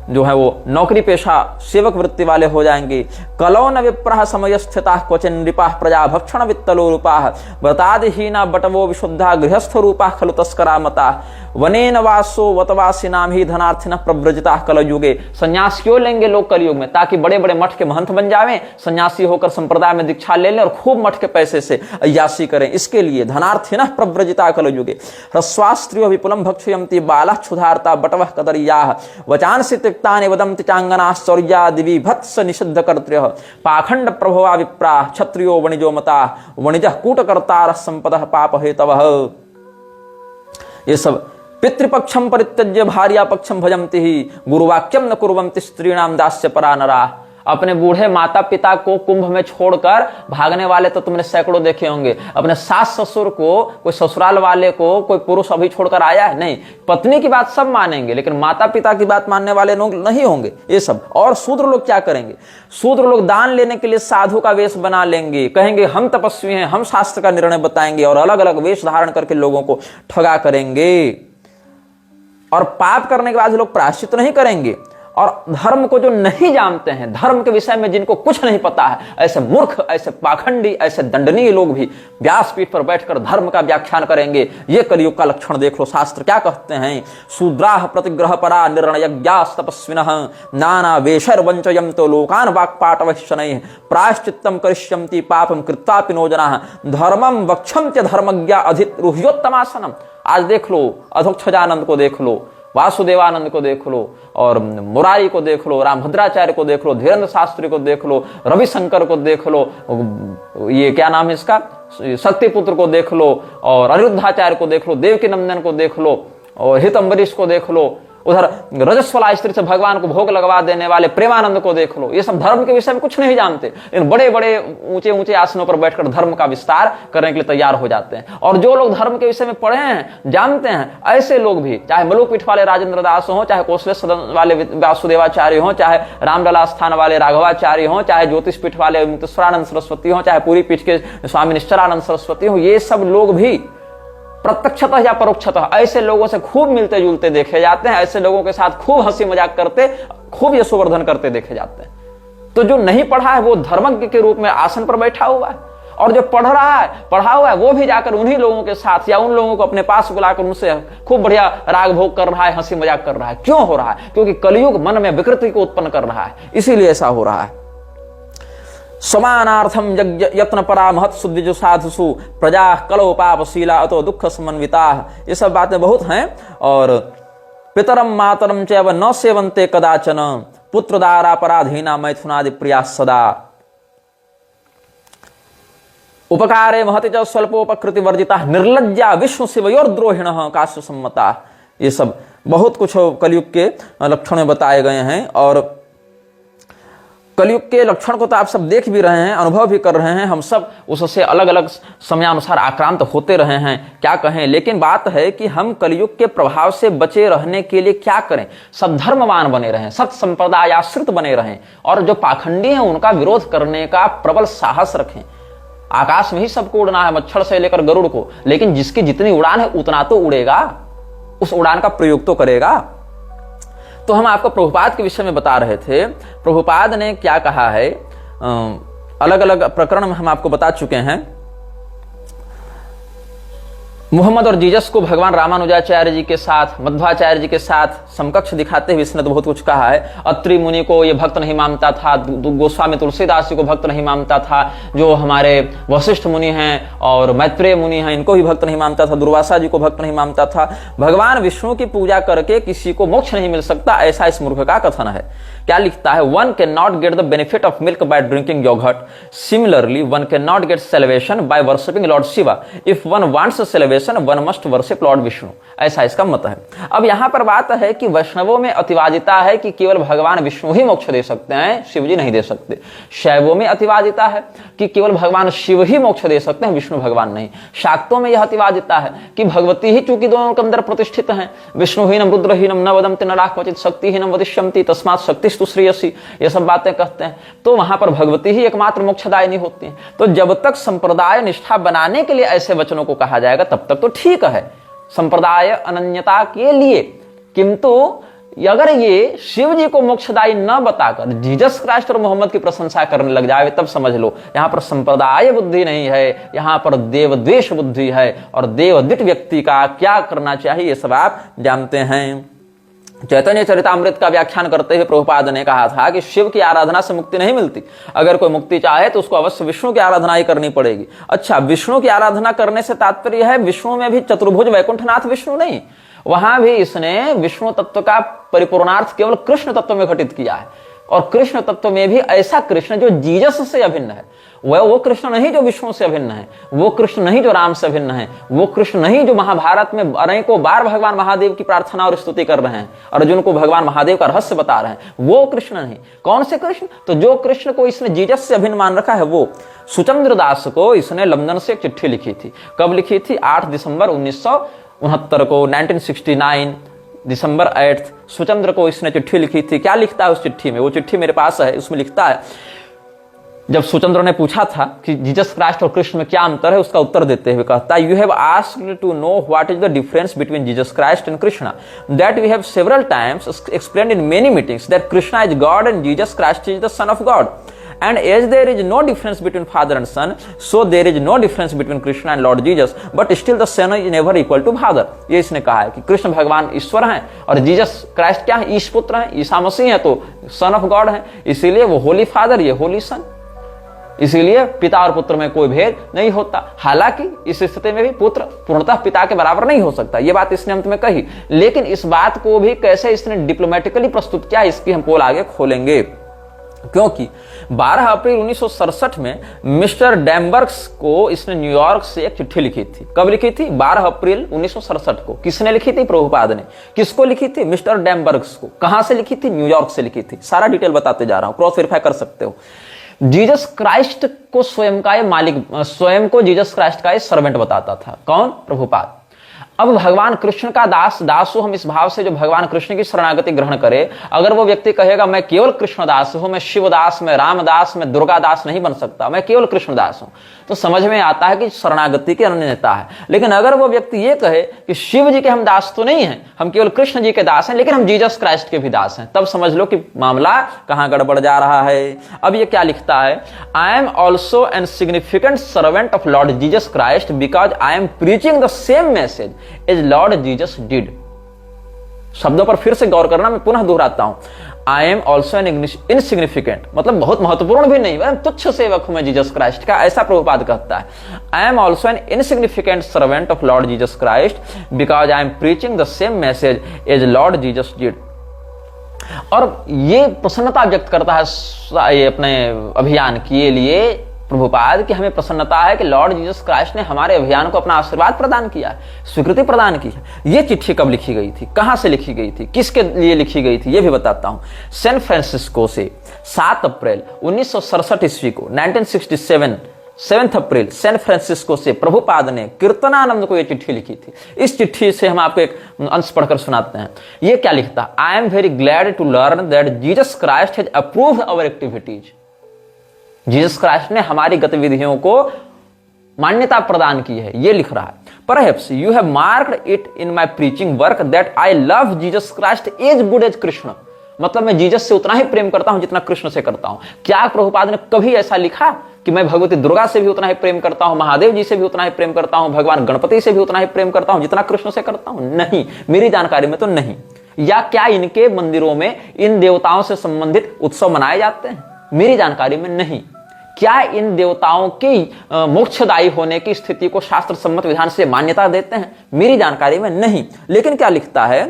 जो है वो नौकरी पेशा सेवक वृत्ति वाले हो जाएंगे। कलौ न विप्रः समय स्थिता क्वचिन नृपाः प्रजा भक्षण वित्तलो रूपाः व्रतादिहीना बटवो विशुद्धा गृहस्थ रूपाः खलु तस्करा मता वनेन वासो वतवासिनाम ही धनार्थिनः प्रव्रजिता कलयुगे। सन्यासियों लेंगे लोग कलयुग में, ताकि बड़े बड़े मठ के महंत बन जावें, सन्यासी होकर संप्रदाय में दीक्षा ले लें और खूब मठ के पैसे से अय्यासी करें। इसके लिए धनार्थिनः प्रव्रजिता कलयुगे। ह्रस्वास्त्रियो विपुलम भक्षयन्ति बालाः क्षुधार्ता बटवः कदर्याः वचांसि तिक्तानि वदन्ति चांगनाः शौर्यादिवि भत्स निषिद्ध कर्तृः पाखंड प्रभवा विप्रा क्षत्रियो वणिजो मता वणिजः कूटकर्तारः संपदः पाप हेतवः। ये सब पितृपक्षम परित्यज्य भार्या पक्षम भजन्ति ही गुरुवाक्यम न कुर्वन्ति स्त्रीणाम दास्य परा नरा। अपने बूढ़े माता पिता को कुंभ में छोड़कर भागने वाले तो तुमने सैकड़ों देखे होंगे। अपने सास ससुर को, कोई ससुराल वाले को कोई पुरुष अभी छोड़कर आया है? नहीं। पत्नी की बात सब मानेंगे, लेकिन माता पिता की बात मानने वाले लोग नहीं होंगे ये सब। और शूद्र लोग क्या करेंगे? शूद्र लोग दान लेने के लिए साधु का वेश बना लेंगे, कहेंगे हम तपस्वी हैं, हम शास्त्र का निर्णय बताएंगे, और अलग अलग वेश धारण करके लोगों को ठगा करेंगे। और पाप करने के बाद लोग प्रायश्चित नहीं करेंगे, और धर्म को जो नहीं जानते हैं, धर्म के विषय में जिनको कुछ नहीं पता है, ऐसे मूर्ख, ऐसे पाखंडी, ऐसे दंडनीय लोग भी व्यासपीठ पर बैठकर धर्म का व्याख्यान करेंगे। ये कलयुग का लक्षण देख लो। शास्त्र क्या कहते हैं? शूद्राः प्रतिग्रह परा निर्णयज्ञाः तपस्विनः नाना वेशैर्वञ्चयन्तो लोकान् वाक्पाटवैः शनैः प्रायश्चित्तं करिष्यन्ति पापं कृत्वापि नो जनाः धर्मं वक्षन्त्य धर्मज्ञा अधिरुह्योत्तमासनम्। आज देख लो, अधोक्षजानंद को देख लो, वासुदेवानंद को देख लो, और मुरारी को देख लो, रामभद्राचार्य को देख लो, धीरेन्द्र शास्त्री को देख लो, रविशंकर को देख लो, ये क्या नाम है इसका, शक्तिपुत्र को देख लो, और अनिरुद्धाचार्य को देख लो, देवकी नंदन को देख लो, और हित अम्बरीश को देख लो, उधर रजस्वला स्त्री से भगवान को भोग लगवा देने वाले प्रेमानंद को देख लो। ये सब धर्म के विषय में कुछ नहीं जानते, इन बड़े बड़े ऊंचे ऊंचे आसनों पर बैठकर धर्म का विस्तार करने के लिए तैयार हो जाते हैं। और जो लोग धर्म के विषय में पढ़े हैं, जानते हैं, ऐसे लोग भी, चाहे मलुपीठ वाले राजेंद्र दास हो, चाहे कोसले सदन वाले वासुदेवाचार्य हो, चाहे रामलला स्थान वाले राघवाचार्य हो, चाहे ज्योतिष पीठ वाले मुक्तेश्वरानंद सरस्वती हो, चाहे पूरी पीठ के स्वामी निश्चलानंद सरस्वती हो, ये सब लोग भी प्रत्यक्षतः या परोक्षतः ऐसे लोगों से खूब मिलते जुलते देखे जाते हैं, ऐसे लोगों के साथ खूब हंसी मजाक करते, खूब यशोवर्धन करते देखे जाते हैं। तो जो नहीं पढ़ा है वो धर्मज्ञ के रूप में आसन पर बैठा हुआ है, और जो पढ़ रहा है, पढ़ा हुआ है, वो भी जाकर उन्हीं लोगों के साथ या उन लोगों को अपने पास बुलाकर उनसे खूब बढ़िया राग भोग कर रहा है, हंसी मजाक कर रहा है। क्यों हो रहा है? क्योंकि कलयुग मन में विकृति को उत्पन्न कर रहा है, इसीलिए ऐसा हो रहा है। समानार्थम यत्न परा महत्सु द्विजु साधुसु प्रजा कलो पापशीला अतो दुख समन्विता। ये सब बातें बहुत हैं। और पितरम मातरम चैव न सेवन्ते कदाचन पुत्रदारापराधीना मैथुनादि प्रिया सदा उपकारे महति च स्वल्पोपकृति वर्जिता निर्लज्जा विष्णु शिवयोर्द्रोहिणः काश्य सम्मता। ये सब बहुत कुछ कलयुग के लक्षण बताए गए हैं, और कलयुग के लक्षण को तो आप सब देख भी रहे हैं, अनुभव भी कर रहे हैं। हम सब उससे अलग अलग समयानुसार आक्रांत होते रहे हैं, क्या कहें। लेकिन बात है कि हम कलयुग के प्रभाव से बचे रहने के लिए क्या करें? सद्धर्मवान बने रहें, सत संप्रदायाश्रित बने रहें, और जो पाखंडी हैं उनका विरोध करने का प्रबल साहस रखें। आकाश में ही सबको उड़ना है, मच्छर से लेकर गरुड़ को, लेकिन जिसकी जितनी उड़ान है उतना तो उड़ेगा, उस उड़ान का प्रयोग तो करेगा। तो हम आपको प्रभुपाद के विषय में बता रहे थे। प्रभुपाद ने क्या कहा है, अलग अलग प्रकरण में हम आपको बता चुके हैं। मुहम्मद और जीसस को भगवान रामानुजाचार्य जी के साथ, मध्वाचार्य जी के साथ समकक्ष दिखाते हुए इसने तो बहुत कुछ कहा है। अत्रि मुनि को ये भक्त नहीं मानता था, गोस्वामी तुलसीदास जी को भक्त नहीं मानता था, जो हमारे वशिष्ठ मुनि हैं और मैत्रेय मुनि हैं इनको भी भक्त नहीं मानता था, दुर्वासा जी को भक्त नहीं मानता था। भगवान विष्णु की पूजा करके किसी को मोक्ष नहीं मिल सकता, ऐसा इस मूर्ख का कथन है। क्या लिखता है? One can not get the benefit of milk by drinking yogurt, similarly one can not get celebration by worshipping lord Shiva, if one wants celebration one must worship lord Vishnu, ऐसा इसका मत है। अब यहां पर बात है कि वैष्णवों में अतिवादिता है कि केवल भगवान विष्णु ही मोक्ष दे सकते हैं, शिव जी नहीं दे सकते। शैवों में अतिवादिता है कि केवल भगवान शिव ही मोक्ष दे सकते हैं, विष्णु भगवान नहीं। शाक्तों में यह अतिवादिता है कि भगवती ही चूंकि दोनों के अंदर प्रतिष्ठित हैं, विष्णुहीनम रुद्रहीनम न वदन्ति नराः क्वचित् शक्तिहीनम वदिष्यन्ति तस्मात् शक्तिस्तु श्रेयसी, ये सब बातें कहते हैं। तो वहां पर भगवती ही एकमात्र मोक्षदायिनी होती है। तो जब तक संप्रदाय निष्ठा बनाने के लिए ऐसे वचनों को कहा जाएगा तब तक तो ठीक है, संप्रदाय अनन्यता के लिए। किंतु अगर ये शिव जी को मोक्षदायी न बताकर जीसस क्राइस्ट और मोहम्मद की प्रशंसा करने लग जाए, तब समझ लो यहां पर संप्रदाय बुद्धि नहीं है, यहां पर देवद्वेष बुद्धि है। और देवद्वित व्यक्ति का क्या करना चाहिए ये सब आप जानते हैं। चैतन्य चरितामृत का व्याख्यान करते हुए प्रभुपाद ने कहा था कि शिव की आराधना से मुक्ति नहीं मिलती, अगर कोई मुक्ति चाहे तो उसको अवश्य विष्णु की आराधना ही करनी पड़ेगी। अच्छा, विष्णु की आराधना करने से तात्पर्य है विष्णु में भी चतुर्भुज वैकुंठनाथ विष्णु नहीं, वहां भी इसने विष्णु तत्व का परिपूर्णार्थ केवल कृष्ण तत्व में घटित किया है। और कृष्ण तत्व में भी ऐसा कृष्ण जो जीसस से अभिन्न है, वह वो कृष्ण नहीं जो विष्णु से अभिन्न है, वो कृष्ण नहीं जो राम से अभिन्न है, वो कृष्ण नहीं जो महाभारत में अनेकों बार भगवान महादेव की प्रार्थना और स्तुति कर रहे हैं, अर्जुन को भगवान महादेव का रहस्य बता रहे हैं, वो कृष्ण नहीं। कौन से कृष्ण? तो जो कृष्ण को इसने जीसस से अभिन्न मान रखा है वो। सुचंद्र दास को इसने लंदन से एक चिट्ठी लिखी थी। कब लिखी थी? 8 दिसंबर 1969 को, 1969 दिसंबर 8 सुचंद्र को इसने चिट्ठी लिखी थी। क्या लिखता है उस चिट्ठी में? वो चिट्ठी मेरे पास है, उसमें लिखता है जब सुचंद्र ने पूछा था कि जीसस क्राइस्ट और कृष्ण में क्या अंतर है, उसका उत्तर देते हुए कहता है, you have asked to know what is the difference between Jesus Christ and Krishna, that we have several times explained in many meetings that Krishna is God and Jesus Christ is the son of God, and as there is no difference between father and son, so there is no difference between Krishna and Lord Jesus, but still the son is never equal to father। ये इसने कहा है कि कृष्ण भगवान ईश्वर हैं और Jesus Christ क्या है, ईश पुत्र हैं, ईसा मसीह हैं, तो सन ऑफ गॉड हैं, इसीलिए वो होली फादर, ये होली सन, इसीलिए पिता और पुत्र में कोई भेद नहीं होता। हालांकि इस स्थिति में भी पुत्र पूर्णतः पिता के बराबर नहीं हो सकता, ये बात इसने अंत में कही, लेकिन इस बात को भी कैसे इसने डिप्लोमेटिकली प्रस्तुत किया, इसकी हम पोल आगे खोलेंगे। क्योंकि 12 अप्रैल 1967 में मिस्टर डैम्बर्ग्स को इसने न्यूयॉर्क से एक चिट्ठी लिखी थी। कब लिखी थी? 12 अप्रैल 1967 को। किसने लिखी थी? प्रभुपाद ने। किसको लिखी थी? मिस्टर डैम्बर्ग्स को। कहां से लिखी थी? न्यूयॉर्क से लिखी थी। सारा डिटेल बताते जा रहा हूं, क्रॉस वेरीफाई कर सकते हो। जीसस क्राइस्ट को स्वयं का ये मालिक, स्वयं को जीसस क्राइस्ट का ये सर्वेंट बताता था। कौन? प्रभुपाद। अब भगवान कृष्ण का दास, दास हूं हम इस भाव से जो भगवान कृष्ण की शरणागति ग्रहण करे। अगर वो व्यक्ति कहेगा मैं केवल कृष्णदास हूं, मैं शिवदास, मैं रामदास, मैं दुर्गादास नहीं बन सकता, मैं केवल कृष्णदास हूं, तो समझ में आता है कि शरणागति की अनन्यता है। लेकिन अगर वो व्यक्ति ये कहे कि शिव जी के हम दास तो नहीं हैं, हम केवल कृष्ण जी के दास हैं, लेकिन हम जीसस क्राइस्ट के भी दास हैं, तब समझ लो कि मामला कहां गड़बड़ जा रहा है। अब ये क्या लिखता है? I am also an significant servant of Lord Jesus Christ because I am preaching the same message as Lord Jesus did. शब्दों पर फिर से गौर करना, मैं पुनः दोहराता हूं। आई एम ऑल्सो एन इनसिग्निफिकेंट, मतलब बहुत महत्वपूर्ण भी नहीं, मैं तुच्छ सेवक हूं मैं जीसस क्राइस्ट का, ऐसा प्रभुपाद कहता है। I am also an insignificant servant of Lord Jesus Christ because I am preaching the same message as Lord Jesus did. और ये प्रसन्नता व्यक्त करता है ये अपने अभियान के लिए प्रभुपाद कि हमें प्रसन्नता है कि लॉर्ड जीसस क्राइस्ट ने हमारे अभियान को अपना आशीर्वाद प्रदान किया है, स्वीकृति प्रदान की है। ये चिट्ठी कब लिखी गई थी, कहां से लिखी गई थी, किसके लिए लिखी गई थी, ये भी बताता हूं। सैन फ्रांसिस्को से 7 अप्रैल 1967 ईस्वी को 1967 7 अप्रैल सैन फ्रांसिस्को से प्रभुपाद ने कीर्तनानंद को यह चिट्ठी लिखी थी। इस चिट्ठी से हम आपको एक अंश पढ़कर सुनाते हैं। ये क्या लिखता है? I am very glad to learn that Jesus Christ has approved our activities. Jesus Christ ने हमारी गतिविधियों को मान्यता प्रदान की है, ये लिख रहा है। Perhaps you have marked it in my preaching work that I love Jesus Christ as good as Krishna. मतलब मैं जीसस से उतना ही प्रेम करता हूं जितना कृष्ण से करता हूं। क्या प्रभुपाद ने कभी ऐसा लिखा कि मैं भगवती दुर्गा से भी उतना ही प्रेम करता हूं, महादेव जी से भी उतना ही प्रेम करता हूं, भगवान गणपति से भी उतना ही प्रेम करता हूं जितना कृष्ण से करता हूं? नहीं, मेरी जानकारी में तो नहीं। या क्या इनके मंदिरों में इन देवताओं से संबंधित उत्सव मनाए जाते हैं? मेरी जानकारी में नहीं। क्या इन देवताओं की मोक्षदायी होने की स्थिति को शास्त्र सम्मत विधान से मान्यता देते हैं? मेरी जानकारी में नहीं। लेकिन क्या लिखता है?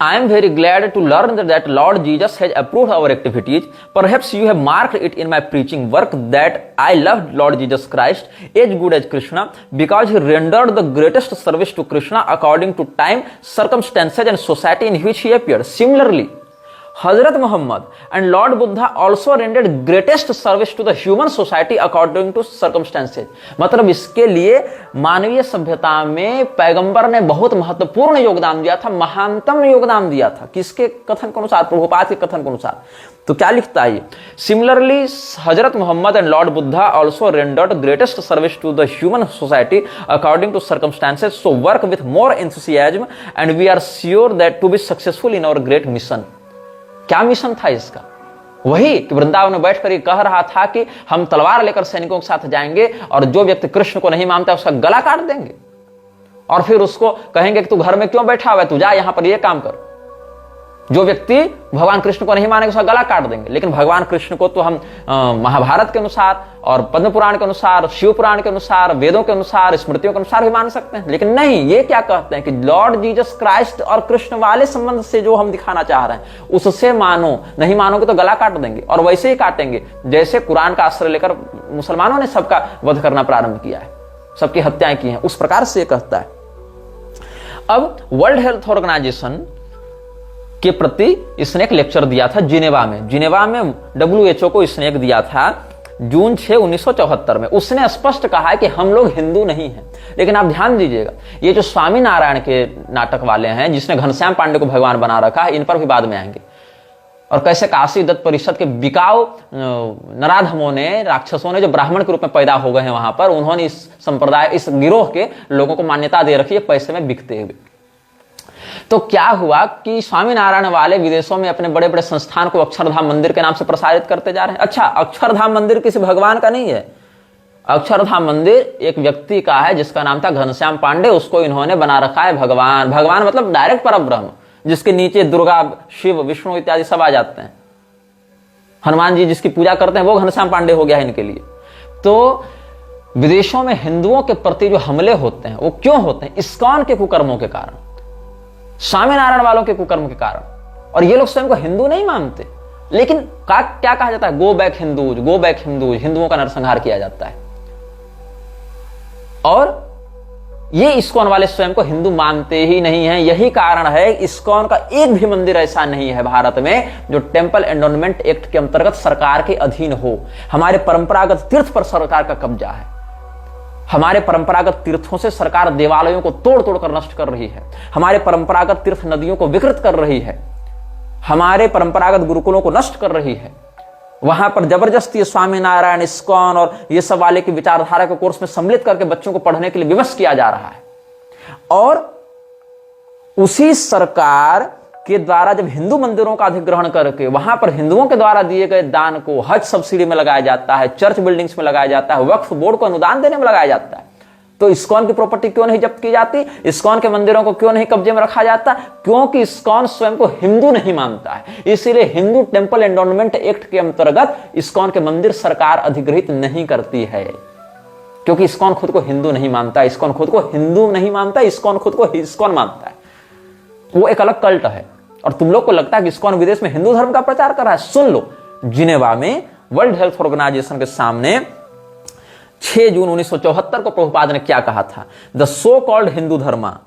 I am very glad to learn that Lord Jesus has approved our activities. Perhaps you have marked it in my preaching work that I loved Lord Jesus Christ as good as Krishna because he rendered the greatest service to Krishna according to time, circumstances and society in which he appeared. Similarly, Hazrat Muhammad and Lord Buddha also rendered greatest service to the human society according to circumstances. मतलब इसके लिए मानवीय सभ्यता में पैगंबर ने बहुत महत्वपूर्ण योगदान दिया था, महानतम योगदान दिया था। किसके कथन के अनुसार? प्रभुपाद के कथन के अनुसार। तो क्या लिखता है? Similarly Hazrat Muhammad and Lord Buddha also rendered greatest service to the human society according to circumstances, so work with more enthusiasm and we are sure that to be successful in our great mission. क्या mission था इसका? वही कि वृंदावन में बैठकर कह रहा था कि हम तलवार लेकर सैनिकों के साथ जाएंगे और जो व्यक्ति कृष्ण को नहीं मानता उसका गला काट देंगे और फिर उसको कहेंगे कि तू घर में क्यों बैठा हुआ है, तू जा यहां पर ये काम कर। जो व्यक्ति भगवान कृष्ण को नहीं मानेगा उसका गला काट देंगे। लेकिन भगवान कृष्ण को तो हम महाभारत के अनुसार और पद्म पुराण के अनुसार, शिव पुराण के अनुसार, वेदों के अनुसार, स्मृतियों के अनुसार भी मान सकते हैं। लेकिन नहीं, ये क्या कहते हैं कि लॉर्ड जीसस क्राइस्ट और कृष्ण वाले संबंध से जो हम दिखाना चाह रहे हैं उससे मानो, नहीं मानोगे तो गला काट देंगे। और वैसे ही काटेंगे जैसे कुरान का आश्रय लेकर मुसलमानों ने सबका वध करना प्रारंभ किया है, सबकी हत्याएं की हैं, उस प्रकार से ये कहता है। अब वर्ल्ड हेल्थ ऑर्गेनाइजेशन के प्रति इसने एक लेक्चर दिया था जिनेवा में WHO को इसने एक दिया था जून 6, 1974 में। उसने स्पष्ट कहा है कि हम लोग हिंदू नहीं हैं। लेकिन आप ध्यान दीजिएगा, ये जो स्वामी नारायण के नाटक वाले हैं जिसने घनश्याम पांडे को भगवान बना रखा है, इन पर भी बाद में आएंगे। और कैसे काशी दत्त परिषद के बिकाऊ नराधमों ने, राक्षसों ने, जो ब्राह्मण के रूप में पैदा हो गए हैं वहां पर, उन्होंने इस संप्रदाय, इस गिरोह के लोगों को मान्यता दे रखी है पैसे में बिकते हुए। तो क्या हुआ कि स्वामीनारायण वाले विदेशों में अपने बड़े बड़े संस्थान को अक्षरधाम मंदिर के नाम से प्रसारित करते जा रहे हैं। अच्छा, अक्षरधाम मंदिर किसी भगवान का नहीं है। अक्षरधाम मंदिर एक व्यक्ति का है जिसका नाम था घनश्याम पांडे, उसको इन्होंने बना रखा है भगवान। भगवान मतलब डायरेक्ट परब्रह्म, जिसके नीचे दुर्गा, शिव, विष्णु इत्यादि सब आ जाते हैं। हनुमान जी जिसकी पूजा करते हैं वो घनश्याम पांडे हो गया है इनके लिए। तो विदेशों में हिंदुओं के प्रति जो हमले होते हैं वो क्यों होते हैं? इस्कॉन के कुकर्मों के कारण, स्वामीनारायण वालों के कुकर्म के कारण। और ये लोग स्वयं को हिंदू नहीं मानते, लेकिन क्या कहा जाता है? Go back Hindus, go back Hindus, हिंदुओं का नरसंहार किया जाता है। और ये इस्कॉन वाले स्वयं को हिंदू मानते ही नहीं है। यही कारण है इस्कॉन का एक भी मंदिर ऐसा नहीं है भारत में जो टेंपल एंडोनमेंट एक्ट के अंतर्गत सरकार के अधीन हो। हमारे परंपरागत तीर्थ पर सरकार का कब्जा है। हमारे परंपरागत तीर्थों से सरकार देवालयों को तोड़ तोड़ कर नष्ट कर रही है। हमारे परंपरागत तीर्थ नदियों को विकृत कर रही है। हमारे परंपरागत गुरुकुलों को नष्ट कर रही है। वहां पर जबरदस्ती स्वामीनारायण, इस्कॉन और ये सब वाले की विचारधारा के कोर्स में सम्मिलित करके बच्चों को पढ़ने के लिए विवश किया जा रहा है। और उसी सरकार के द्वारा जब हिंदू मंदिरों का अधिग्रहण करके वहां पर हिंदुओं के द्वारा दिए गए दान को हज सब्सिडी में लगाया जाता है, चर्च बिल्डिंग्स में लगाया जाता है, वक्फ बोर्ड को अनुदान देने में लगाया जाता है, तो इस्कॉन की प्रॉपर्टी क्यों नहीं जब्त की जाती? इस्कॉन के मंदिरों को क्यों नहीं कब्जे में रखा जाता? क्योंकि इस्कॉन स्वयं को हिंदू नहीं मानता है। इसीलिए हिंदू टेंपल एंडोनमेंट एक्ट के अंतर्गत इस्कॉन के मंदिर सरकार अधिग्रहित नहीं करती है, क्योंकि इस्कॉन खुद को हिंदू नहीं मानता। इस्कॉन खुद को हिंदू नहीं मानता, इस्कॉन खुद को इस्कॉन मानता है। वो एक अलग कल्ट है। और तुम लोग को लगता है कि इस्कॉन विदेश में हिंदू धर्म का प्रचार कर रहा है। सुन लो, जिनेवा में वर्ल्ड हेल्थ ऑर्गेनाइजेशन के सामने 6 जून 1974 को प्रभुपाद ने क्या कहा था? The so called Hindu Dharma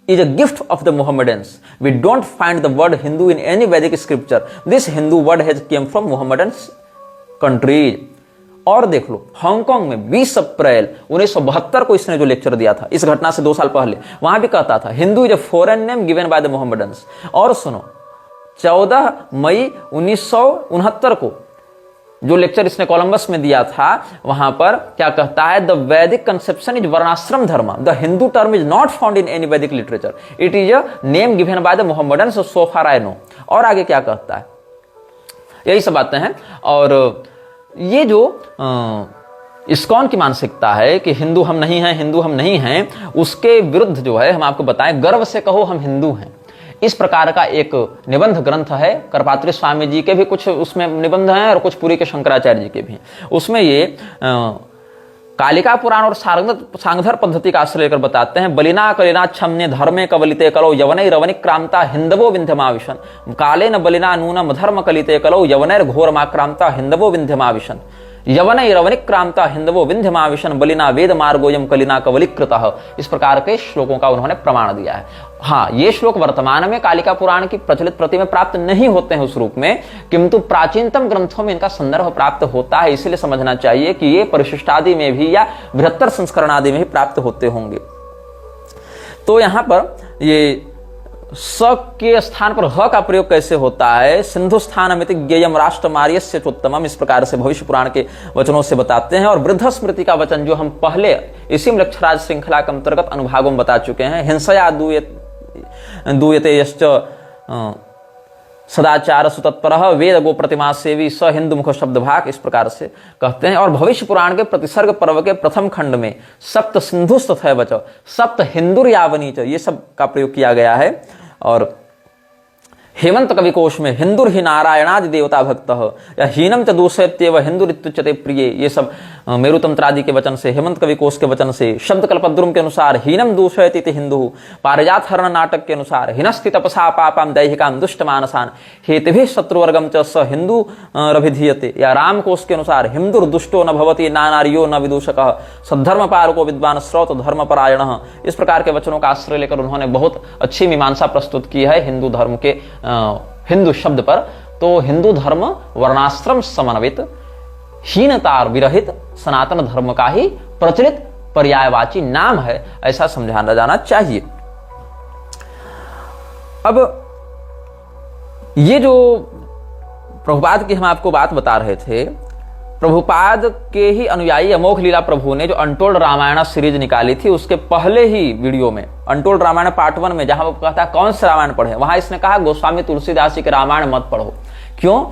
is a gift of the Mohammedans. We don't find the word Hindu in any Vedic scripture. This Hindu word has came from Mohammedans countries. और देख लो, Hong Kong में 20 अप्रैल 1972 को इसने जो लेक्चर दिया था, इस घटना से 2 साल पहले, वहां भी कहता था Hindu is a foreign name given by the Mohammedans. और सुनो, 14 मई 1969 को जो लेक्चर इसने कोलंबस में दिया था, वहां पर क्या कहता है? द वैदिक conception is varnashrama dharma. The Hindu term is not found in any Vedic literature. It is a name given by the Mohammedans so far I know. और आगे क्या कहता है? यही सब बातें हैं। और ये जो इस्कॉन की मानसिकता है कि हिंदू हम नहीं हैं, हिंदू हम नहीं हैं, उसके विरुद्ध जो है हम आपको बताएं, गर्व से कहो हम हिंदू हैं, इस प्रकार का एक निबंध ग्रंथ है। करपात्री स्वामी जी के भी कुछ उसमें निबंध हैं और कुछ पुरी के शंकराचार्य जी के भी हैं। उसमें ये कालिका पुराण और सांगधर पद्धति का आश्रय लेकर बताते हैं, बलिना कलिना छम्ने धर्मे कवलिते कलो यवनै रवनिक क्रांता हिंदवो विंध्यमाविशन। काले न बलिना नूनम धर्म कलिते कलो यवनैर घोरमाक्रांता हिंदवो विंध्यमाविशन। यवनै रवनिक क्रांता हिंदवो विंध्यमाविशन बलिना वेद मार्गोयम कलिना कवलिकृतः। इस प्रकार के श्लोकों का उन्होंने प्रमाण दिया है। हाँ, ये श्लोक वर्तमान में कालिका पुराण की प्रचलित प्रति में प्राप्त नहीं होते हैं उस रूप में, किंतु प्राचीनतम ग्रंथों में इनका संदर्भ प्राप्त होता है। इसलिए समझना चाहिए कि ये परिशिष्टादि में भी या बृहत्तर संस्करण आदि में भी प्राप्त होते होंगे। तो यहां पर ये स के स्थान पर ह का प्रयोग कैसे होता है? सिंधु स्थानमिति ज्ञेयम राष्ट्रमार्यस्य चोत्तमम, इस प्रकार से भविष्य पुराण के वचनों से बताते हैं। और वृद्ध स्मृति का वचन जो हम पहले इसी लक्षराज श्रृंखला के अंतर्गत अनुभागों में बता चुके हैं, हिंसया दूयते यश्च सदाचार सुतत्परः वेद गो प्रतिमा सेवी स हिंदू मुख शब्द भाग, इस प्रकार से कहते हैं। और भविष्य पुराण के प्रतिसर्ग पर्व के प्रथम खंड में सप्त सिंधु तथा वच सप्त हिंदुर यावनी च, ये सब का प्रयोग किया गया है। और हेमंत कवि कोश में हिंदुर ही नारायणादि देवता भक्त या हीनम च दूषयत्येव हिंदुरित्युच्यते प्रिय, ये सब मेरुतंत्रादि के वचन से, हेमंत कवि कोश के वचन से, शब्द कल्पद्रुम के अनुसार हीनम दूषयति हिंदु, पारिजात हरण नाटक के अनुसार हिनस्ति तपसा पापाम दैहिकाम दुष्ट मानसान हेतुभिः शत्रुवर्गम च स हिंदू रभिधीयते, या राम कोश के अनुसार हिंदुर दुष्टो न भवति नानार्यो न विदूषकः सद्धर्म पारको विद्वान श्रौत धर्मपरायणः। इस प्रकार के वचनों का आश्रय लेकर उन्होंने बहुत अच्छी मीमांसा प्रस्तुत की है हिंदू धर्म के हिंदू शब्द पर। तो हिंदू धर्म वर्णाश्रम समन्वित, हीनता विरहित सनातन धर्म का ही प्रचलित पर्यायवाची नाम है, ऐसा समझाना जाना चाहिए। अब ये जो प्रभुपाद की हम आपको बात बता रहे थे। प्रभुपाद के ही अनुयायी अमोघ लीला प्रभु ने जो अनटोल्ड रामायण सीरीज निकाली थी, उसके पहले ही वीडियो में अनटोल्ड रामायण पार्ट 1 में, जहां वो कहता है कौन से रामायण पढ़े, वहां इसने कहा गोस्वामी तुलसीदास जी के रामायण मत पढ़ो। क्यों?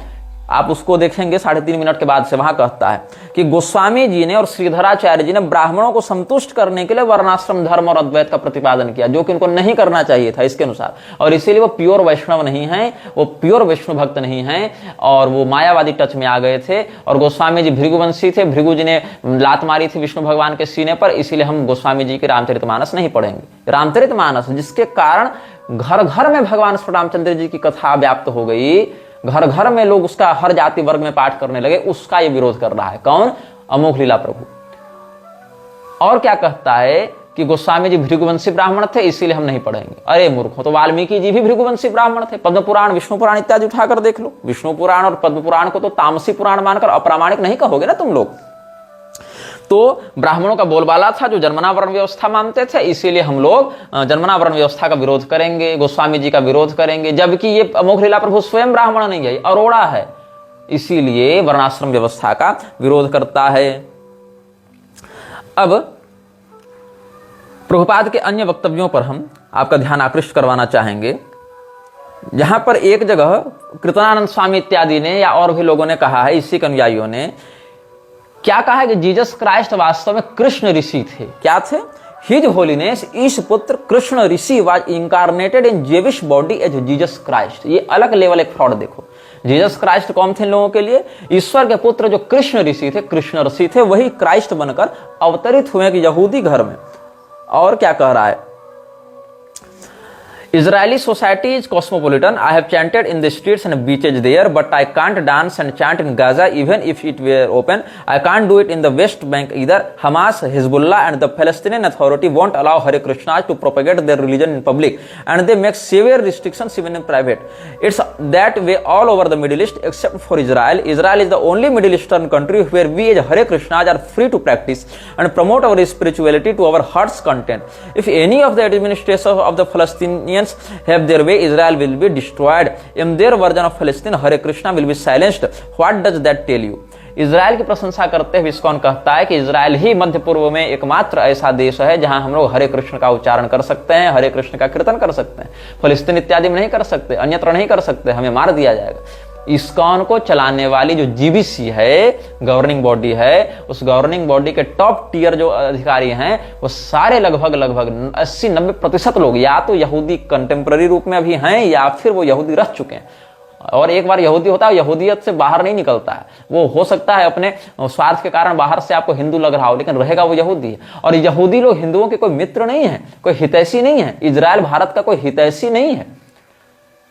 आप उसको देखेंगे 3.5 मिनट के बाद से। वहां कहता है कि गोस्वामी जी ने और श्रीधराचार्य जी ने ब्राह्मणों को संतुष्ट करने के लिए वर्णाश्रम धर्म और अद्वैत का प्रतिपादन किया, जो कि उनको नहीं करना चाहिए था इसके अनुसार, और इसीलिए वो प्योर वैष्णव नहीं है, वो प्योर विष्णु भक्त नहीं है, और वो मायावादी टच में आ गए थे। और गोस्वामी जी भृगुवंशी थे, भृगु जी ने लात मारी थी विष्णु भगवान के सीने पर, इसीलिए हम गोस्वामी जी के रामचरितमानस नहीं पढ़ेंगे। रामचरितमानस जिसके कारण घर घर में भगवान श्री रामचंद्र जी की कथा व्याप्त हो गई, घर घर में लोग उसका हर जाति वर्ग में पाठ करने लगे, उसका ये विरोध कर रहा है। कौन? अमोघ लीला प्रभु। और क्या कहता है कि गोस्वामी जी भृगुवंशी ब्राह्मण थे, इसीलिए हम नहीं पढ़ेंगे। अरे मूर्खों, तो वाल्मीकि जी भी भृगुवंशी ब्राह्मण थे। पद्म पुराण, विष्णु पुराण इत्यादि उठाकर देख लो। विष्णु पुराण और पद्म पुराण को तो तामसी पुराण मानकर अप्रामाणिक नहीं कहोगे ना तुम लोग। तो ब्राह्मणों का बोलबाला था जो जन्मना वर्ण व्यवस्था मानते थे, इसीलिए हम लोग जन्मना वर्ण व्यवस्था का विरोध करेंगे, गोस्वामी जी का विरोध करेंगे, जबकि ये अमोघ लीला प्रभु स्वयं ब्राह्मण नहीं है, अरोड़ा है, इसीलिए वर्णाश्रम व्यवस्था का विरोध करता है। अब प्रभुपाद के अन्य वक्तव्यों पर हम आपका ध्यान आकृष्ट करवाना चाहेंगे। जहां पर एक जगह कृतनानंद स्वामी इत्यादि ने या और भी लोगों ने कहा है, इसी के अनुयायियों ने क्या कहा है कि जीसस क्राइस्ट वास्तव में कृष्ण ऋषि थे। क्या थे? His holiness Isha Putra Krishna Rishi was incarnated in Jewish body as Jesus Christ. ये अलग लेवल एक फ्रॉड देखो। जीसस क्राइस्ट कौन थे इन लोगों के लिए? ईश्वर के पुत्र जो कृष्ण ऋषि थे, कृष्ण ऋषि थे, वही क्राइस्ट बनकर अवतरित हुए कि यहूदी घर में। और क्या कह रहा है? Israeli society is cosmopolitan. I have chanted in the streets and beaches there, but I can't dance and chant in Gaza even if it were open. I can't do it in the West Bank either. Hamas, Hezbollah and the Palestinian Authority won't allow Hare Krishnas to propagate their religion in public, and they make severe restrictions even in private. It's that way all over the Middle East except for Israel. Israel is the only Middle Eastern country where we as Hare Krishnas are free to practice and promote our spirituality to our heart's content. If any of the administrators of the Palestinians have their way, Israel will be destroyed. In their version of Palestine, Hare Krishna will be silenced. What does that tell you? Israel की प्रशंसा करते हुए ISKCON कहता है कि Israel ही मध्य पूर्व में एकमात्र ऐसा देश है जहां हम लोग हरे कृष्ण का उच्चारण कर सकते हैं, हरे कृष्ण का कीर्तन कर सकते हैं। फलस्तीन इत्यादि में नहीं कर सकते, अन्यत्र नहीं कर सकते, हमें मार दिया जाएगा। इस्कॉन को चलाने वाली जो जीबीसी है, गवर्निंग बॉडी है, उस गवर्निंग बॉडी के टॉप टियर जो अधिकारी हैं, वो सारे लगभग 80-90% लोग या तो यहूदी कंटेम्पररी रूप में अभी हैं या फिर वो यहूदी रह चुके हैं। और एक बार यहूदी होता है, यहूदियत से बाहर नहीं निकलता है। वो हो सकता है अपने स्वार्थ के कारण बाहर से आपको हिंदू लग रहा हो, लेकिन रहेगा वो यहूदी है। और यहूदी लोग हिंदुओं के कोई मित्र नहीं है, कोई हितैषी नहीं है। इजराइल भारत का कोई हितैषी नहीं है।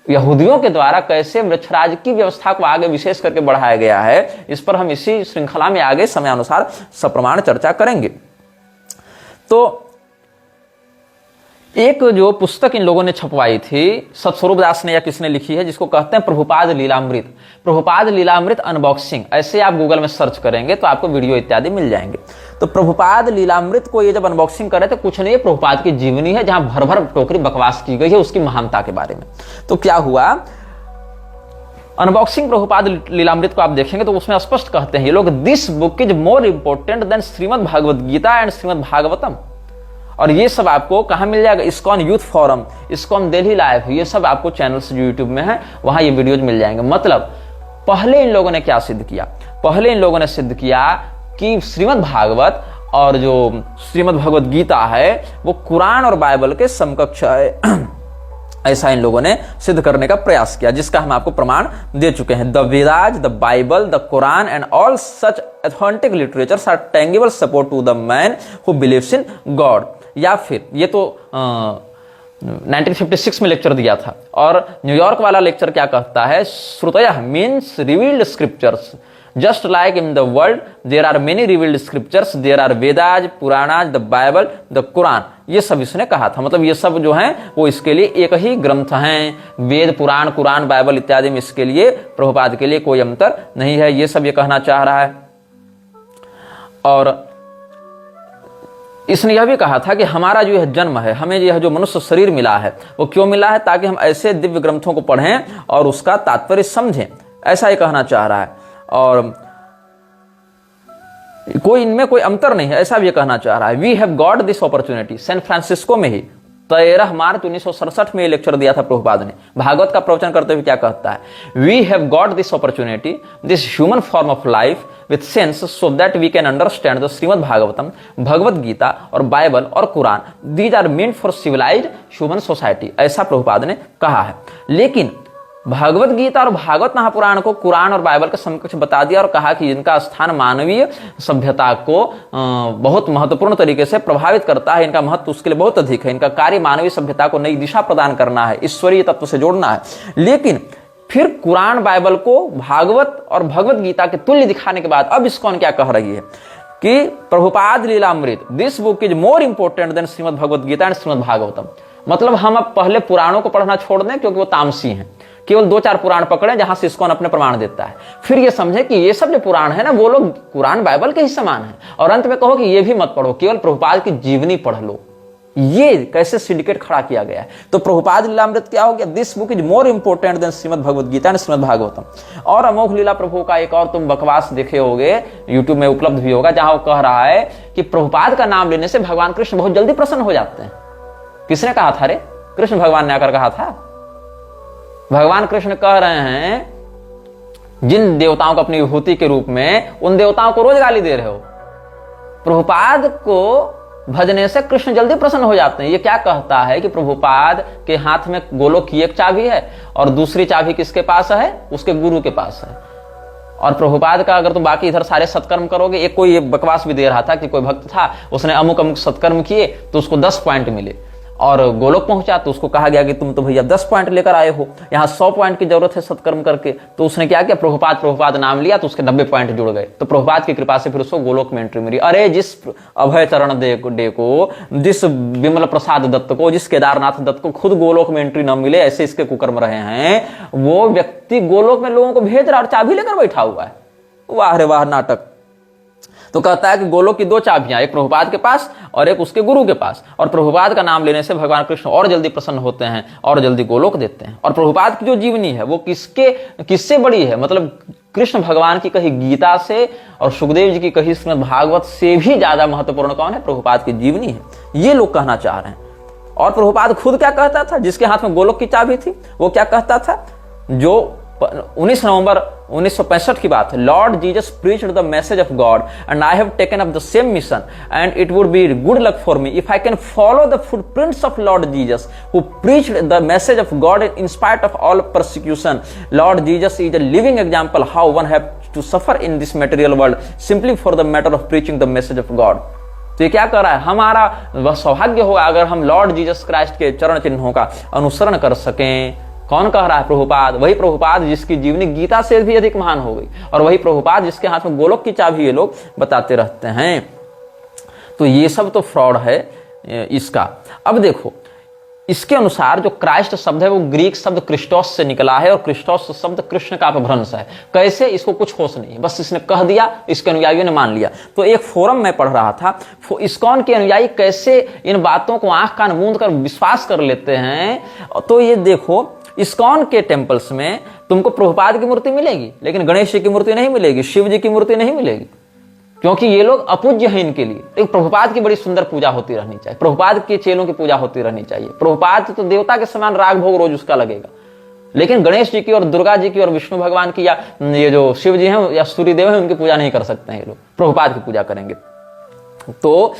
यहूदियों के द्वारा कैसे वृक्षराज की व्यवस्था को आगे विशेष करके बढ़ाया गया है, इस पर हम इसी श्रृंखला में आगे समयानुसार सप्रमाण चर्चा करेंगे। तो एक जो पुस्तक इन लोगों ने छपवाई थी, सतस्वरूप दास ने या किसने लिखी है, जिसको कहते हैं प्रभुपाद लीलामृत। प्रभुपाद लीलामृत अनबॉक्सिंग, ऐसे आप गूगल में सर्च करेंगे तो आपको वीडियो इत्यादि मिल जाएंगे। तो प्रभुपाद लीलामृत को ये जब अनबॉक्सिंग करे तो कुछ नहीं, प्रभुपाद की जीवनी है जहां भर भर टोकरी बकवास की गई है उसकी महानता के बारे में। तो क्या हुआ, अनबॉक्सिंग प्रभुपाद लीलामृत को आप देखेंगे तो उसमें स्पष्ट कहते हैं ये लोग, this book is more important than Shrimad Bhagavad Gita and Shrimad Bhagavatam. और ये सब आपको कहां मिल जाएगा? ISKCON youth forum, ISKCON Delhi live, ये सब आपको चैनल्स जो यूट्यूब में है वहां ये वीडियोज मिल जाएंगे। मतलब पहले इन लोगों ने क्या सिद्ध किया? पहले इन लोगों ने सिद्ध किया कि श्रीमद् भागवत और जो श्रीमद् भगवत गीता है वो कुरान और बाइबल के समकक्ष है। ऐसा इन लोगों ने सिद्ध करने का प्रयास किया, जिसका हम आपको प्रमाण दे चुके हैं। The Vedas, the Bible, the Quran and all such authentic literatures are tangible support to the man who believes in God. या फिर ये तो 1956 में लेक्चर दिया था, और न्यूयॉर्क वाला लेक्चर क्या कहता है? Shrutayah means revealed scriptures, just like in the world there are many revealed scriptures, there are Vedas, Puranas, the Bible, the Quran। ये सब इसने कहा था। मतलब ये सब जो हैं वो इसके लिए एक ही ग्रंथ हैं। वेद, पुराण, कुरान, बाइबल इत्यादि में इसके लिए प्रभुपाद के लिए कोई अंतर नहीं है, ये सब ये कहना चाह रहा है। और इसने यह भी कहा था कि हमारा जो यह जन्म है, हमें यह जो मनुष्य शरीर मिला है वो क्यों मिला है? ताकि हम ऐसे दिव्य ग्रंथों को पढ़ें और उसका तात्पर्य समझें। ऐसा ही कहना चाह रहा है। और कोई इनमें कोई अंतर नहीं है, ऐसा भी कहना चाह रहा है। We have got this opportunity, San Francisco में ही 13 मार्च 1967 में लेक्चर दिया था प्रभुपाद ने। भागवत का प्रवचन करते हुए क्या कहता है? We have got this opportunity, this human form of life with sense, so that we can understand the Srimad Bhagavatam, Bhagavad Gita और बाइबल और Quran. These are meant for civilized human society, ऐसा प्रभुपाद ने कहा है। लेकिन भगवत गीता और भागवत महापुराण को कुरान और बाइबल के समकक्ष बता दिया और कहा कि इनका स्थान मानवीय सभ्यता को बहुत महत्वपूर्ण तरीके से प्रभावित करता है, इनका महत्व उसके लिए बहुत अधिक है, इनका कार्य मानवीय सभ्यता को नई दिशा प्रदान करना है, ईश्वरीय तत्व से जोड़ना है। लेकिन फिर कुरान बाइबल को भागवत और भगवत गीता के तुल्य दिखाने के बाद अब इस्कॉन क्या कह रही है कि Prabhupada Lilamrita, this book is more important than Shrimad Bhagavad Gita and Shrimad Bhagavatam. मतलब हम अब पहले पुराणों को पढ़ना छोड़ दें क्योंकि वो तामसी हैं, केवल 2-4 पुराण पकड़े जहां से इस्कॉन अपने प्रमाण देता है। फिर ये समझे कि ये सब जो पुराण है ना वो लोग कुरान बाइबल के ही समान है, और अंत में कहो कि ये भी मत पढ़ो, केवल प्रभुपाद की जीवनी पढ़ लो। ये कैसे सिंडिकेट खड़ा किया गया है? तो प्रभुपाद लीलामृत क्या हो गया? This book is more important than Shrimad Bhagavad Gita and Shrimad Bhagavatam. और अमोघ लीला प्रभु का एक और तुम बकवास देखे होगे, यूट्यूब में उपलब्ध भी होगा, जहां वो कह रहा है कि प्रभुपाद का नाम लेने से भगवान कृष्ण बहुत जल्दी प्रसन्न हो जाते हैं। किसने कहा था रे? कृष्ण भगवान ने आकर कहा था। भगवान कृष्ण कह रहे हैं जिन देवताओं को अपनी विभूति के रूप में, उन देवताओं को रोज गाली दे रहे हो। प्रभुपाद को भजने से कृष्ण जल्दी प्रसन्न हो जाते हैं। ये क्या कहता है कि प्रभुपाद के हाथ में गोलोक की एक चाबी है और दूसरी चाबी किसके पास है? उसके गुरु के पास है। और प्रभुपाद का अगर तुम बाकी इधर सारे सत्कर्म करोगे, एक कोई बकवास भी दे रहा था कि कोई भक्त था, उसने अमुक अमुक सत्कर्म किए तो उसको 10 पॉइंट मिले, और गोलोक पहुंचा तो उसको कहा गया कि तुम तो भैया 10 पॉइंट लेकर आए हो, यहाँ 100 पॉइंट की जरूरत है सत्कर्म करके। तो उसने क्या किया? प्रभुपाद नाम लिया तो उसके 90 पॉइंट जुड़ गए। तो प्रभुपाद की कृपा से फिर उसको गोलोक में एंट्री मिली। अरे जिस अभय चरण डे को, जिस विमल प्रसाद दत्त को, जिस केदारनाथ दत्त को खुद गोलोक में एंट्री न मिले, ऐसे इसके कुकर्म रहे हैं, वो व्यक्ति गोलोक में लोगों को भेज रहा और चाबी लेकर बैठा हुआ है। वाह रे वाह नाटक। तो कहता है कि गोलोक की 2 चाबियां, एक प्रभुपाद के पास और एक उसके गुरु के पास, और प्रभुपाद का नाम लेने से भगवान कृष्ण और जल्दी प्रसन्न होते हैं और जल्दी गोलोक देते हैं। और प्रभुपाद की जो जीवनी है वो किससे बड़ी है? मतलब कृष्ण भगवान की कही गीता से और सुखदेव जी की कही श्रीमद् भागवत से भी ज्यादा महत्वपूर्ण कौन है? प्रभुपाद की जीवनी है। ये लोग कहना चाह रहे हैं। और प्रभुपाद खुद क्या कहता था? जिसके हाथ में गोलोक की चाबी थी वो क्या कहता था? जो 19 नवंबर 1965 की बात है। Lord Jesus preached the message of God and I have taken up the same mission and it would be good luck for me if I can follow the footprints of Lord Jesus who preached the message of God in spite of all persecution. Lord Jesus is a living example how one have to suffer in this material world simply for the matter of preaching the message of God. तो ये क्या कर रहा है? हमारा वह सौभाग्य होगा अगर हम लॉर्ड जीसस क्राइस्ट के चरण चिन्हों का अनुसरण कर सकें। कौन कह रहा है? प्रभुपाद। वही प्रभुपाद जिसकी जीवनी गीता से भी अधिक महान हो गई, और वही प्रभुपाद जिसके हाथ में गोलोक की चाबी ये लोग बताते रहते हैं। तो ये सब तो फ्रॉड है इसका। अब देखो, इसके अनुसार जो क्राइस्ट शब्द है वो ग्रीक शब्द क्रिस्टोस से निकला है, और क्रिस्टोस शब्द कृष्ण का अपभ्रंश है। कैसे? इसको कुछ होश नहीं, बस इसने कह दिया, इसके अनुयायियों ने मान लिया। तो एक फोरम में पढ़ रहा था, इस्कॉन के अनुयायी कैसे इन बातों को आंख कान मूंद कर विश्वास कर लेते हैं। तो ये देखो, इस्कॉन के टेम्पल्स में तुमको प्रभुपाद की मूर्ति मिलेगी, लेकिन गणेश जी की मूर्ति नहीं मिलेगी, शिव जी की मूर्ति नहीं मिलेगी, क्योंकि ये लोग अपूज्य हैं इनके लिए। लेकिन प्रभुपाद की बड़ी सुंदर पूजा होती रहनी चाहिए, प्रभुपाद के चेलों की पूजा होती रहनी चाहिए। प्रभुपाद तो देवता के समान राग भोग रोज उसका लगेगा, लेकिन गणेश जी की और दुर्गा जी की और विष्णु भगवान की या ये जो शिव जी हैं या सूर्यदेव हैं उनकी पूजा नहीं कर सकते हैं ये लोग, प्रभुपाद की पूजा करेंगे। तो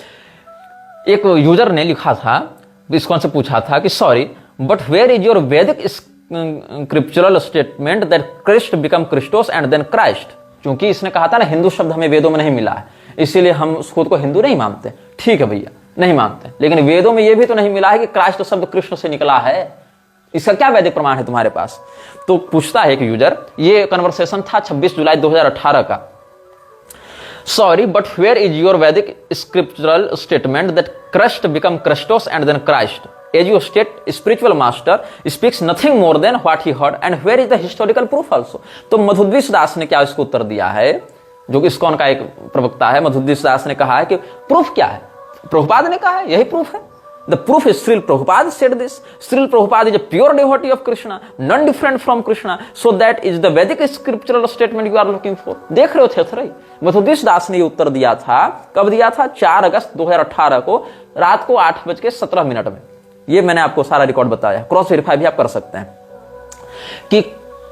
एक यूजर ने लिखा था, इस्कॉन से पूछा था कि sorry but where is your Vedic scriptural statement that Christ become Christos and then Christ. क्योंकि इसने कहा था ना हिंदू शब्द हमें वेदों में नहीं मिला है, इसीलिए हम खुद को हिंदू नहीं मानते। ठीक है भैया, नहीं मानते, लेकिन वेदों में यह भी तो नहीं मिला है कि क्राइस्ट शब्द कृष्ण से निकला है। इसका क्या वैदिक प्रमाण है तुम्हारे पास? तो पूछता है एक यूजर, ये कन्वर्सेशन था 26 जुलाई 2018 का। Sorry, but where is your Vedic scriptural statement that Christ become Christos and then Christ? As you state, spiritual master speaks nothing more than what he heard, and where is the historical proof also? तो मधुद्विष दास ने क्या इसको उत्तर दिया है, जो कि ISKCON का एक प्रवक्ता है। मधुद्विष दास ने कहा है कि प्रूफ क्या है? प्रभुपाद ने कहा है, यही प्रूफ है। The proof is Srila Prabhupada said this. Srila Prabhupada is a pure devotee of Krishna, none different from Krishna. So that is the Vedic scriptural statement you are looking for. देख रहे हो थे मधुदीश दास ने ये उत्तर दिया था। कब दिया था? 4 अगस्त 2018 को रात को 8:17 में। ये मैंने आपको सारा रिकॉर्ड बताया, क्रॉस वेरीफाई भी आप कर सकते हैं कि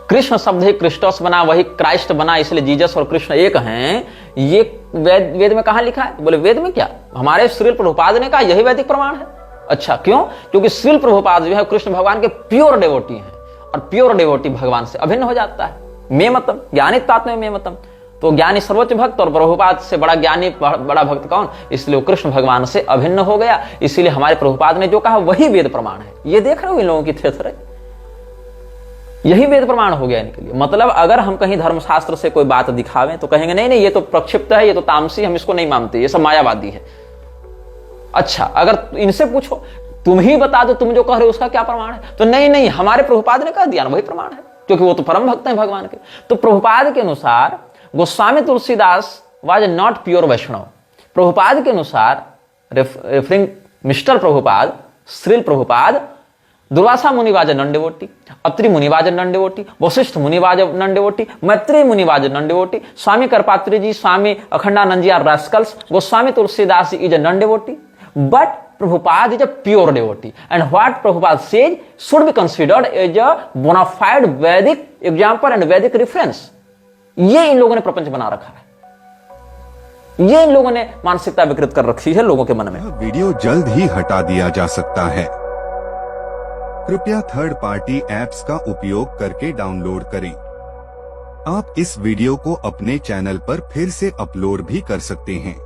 कृष्ण शब्द ही क्रिस्टोस बना, वही क्राइस्ट बना, इसलिए जीसस और कृष्ण एक हैं। ये वेद में कहां लिखा है? बोले वेद में क्या, हमारे श्रील प्रभुपाद ने कहा, यही वैदिक प्रमाण है। अच्छा, क्यों? क्योंकि श्रील प्रभुपाद जो है कृष्ण भगवान के प्योर डेवोटी हैं, और प्योर डेवोटी भगवान से अभिन्न हो जाता है। मे मतम ज्ञानी तात्म्य मे मतम, तो ज्ञानी सर्वोच्च भक्त और प्रभुपाद से बड़ा ज्ञानी बड़ा भक्त कौन? इसलिए वो कृष्ण भगवान से अभिन्न हो गया। इसीलिए हमारे प्रभुपाद ने जो कहा वही वेद प्रमाण है। ये देख रहे हो इन लोगों की थेथरे, यही वेद प्रमाण हो गया इनके लिए। मतलब अगर हम कहीं धर्मशास्त्र से कोई बात दिखावें तो कहेंगे नहीं नहीं ये तो प्रक्षिप्त है, ये तो तामसी, हम इसको नहीं मानते, ये सब मायावादी है। अच्छा, अगर इनसे पूछो तुम ही बता दो तुम जो कह रहे हो उसका क्या प्रमाण है, तो नहीं नहीं हमारे प्रभुपाद ने कह दिया ना वही प्रमाण है, क्योंकि वो तो परम भक्त हैं भगवान के। तो प्रभुपाद के अनुसार Goswami Tulsidas was not pure Vaishnava. Prabhupada के अनुसार referring mister Prabhupada, Srila Prabhupada, Durvasa Muni was non devotee, Atri मुनि वाज नॉन डिवोटी, वशिष्ठ मुनि was non devotee, Maitreya Muni was non devotee, Swami Karpatri ji, Swami Akhandanand ji are rascals, Goswami Tulsidas is a non devotee, but Prabhupada is a pure devotee, and what Prabhupada says should be considered as a bona fide Vedic example and Vedic reference. ये इन लोगों ने प्रपंच बना रखा है, ये इन लोगों ने मानसिकता विकृत कर रखी है लोगों के मन में। वीडियो जल्द ही हटा दिया जा सकता है, कृपया थर्ड पार्टी एप्स का उपयोग करके डाउनलोड करें। आप इस वीडियो को अपने चैनल पर फिर से अपलोड भी कर सकते हैं।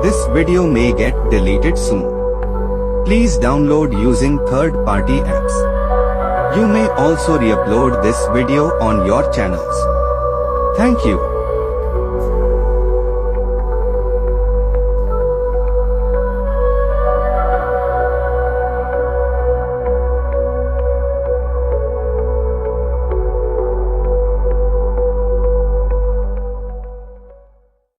This video may get deleted soon. Please download using third-party apps. You may also re-upload this video on your channels. Thank you.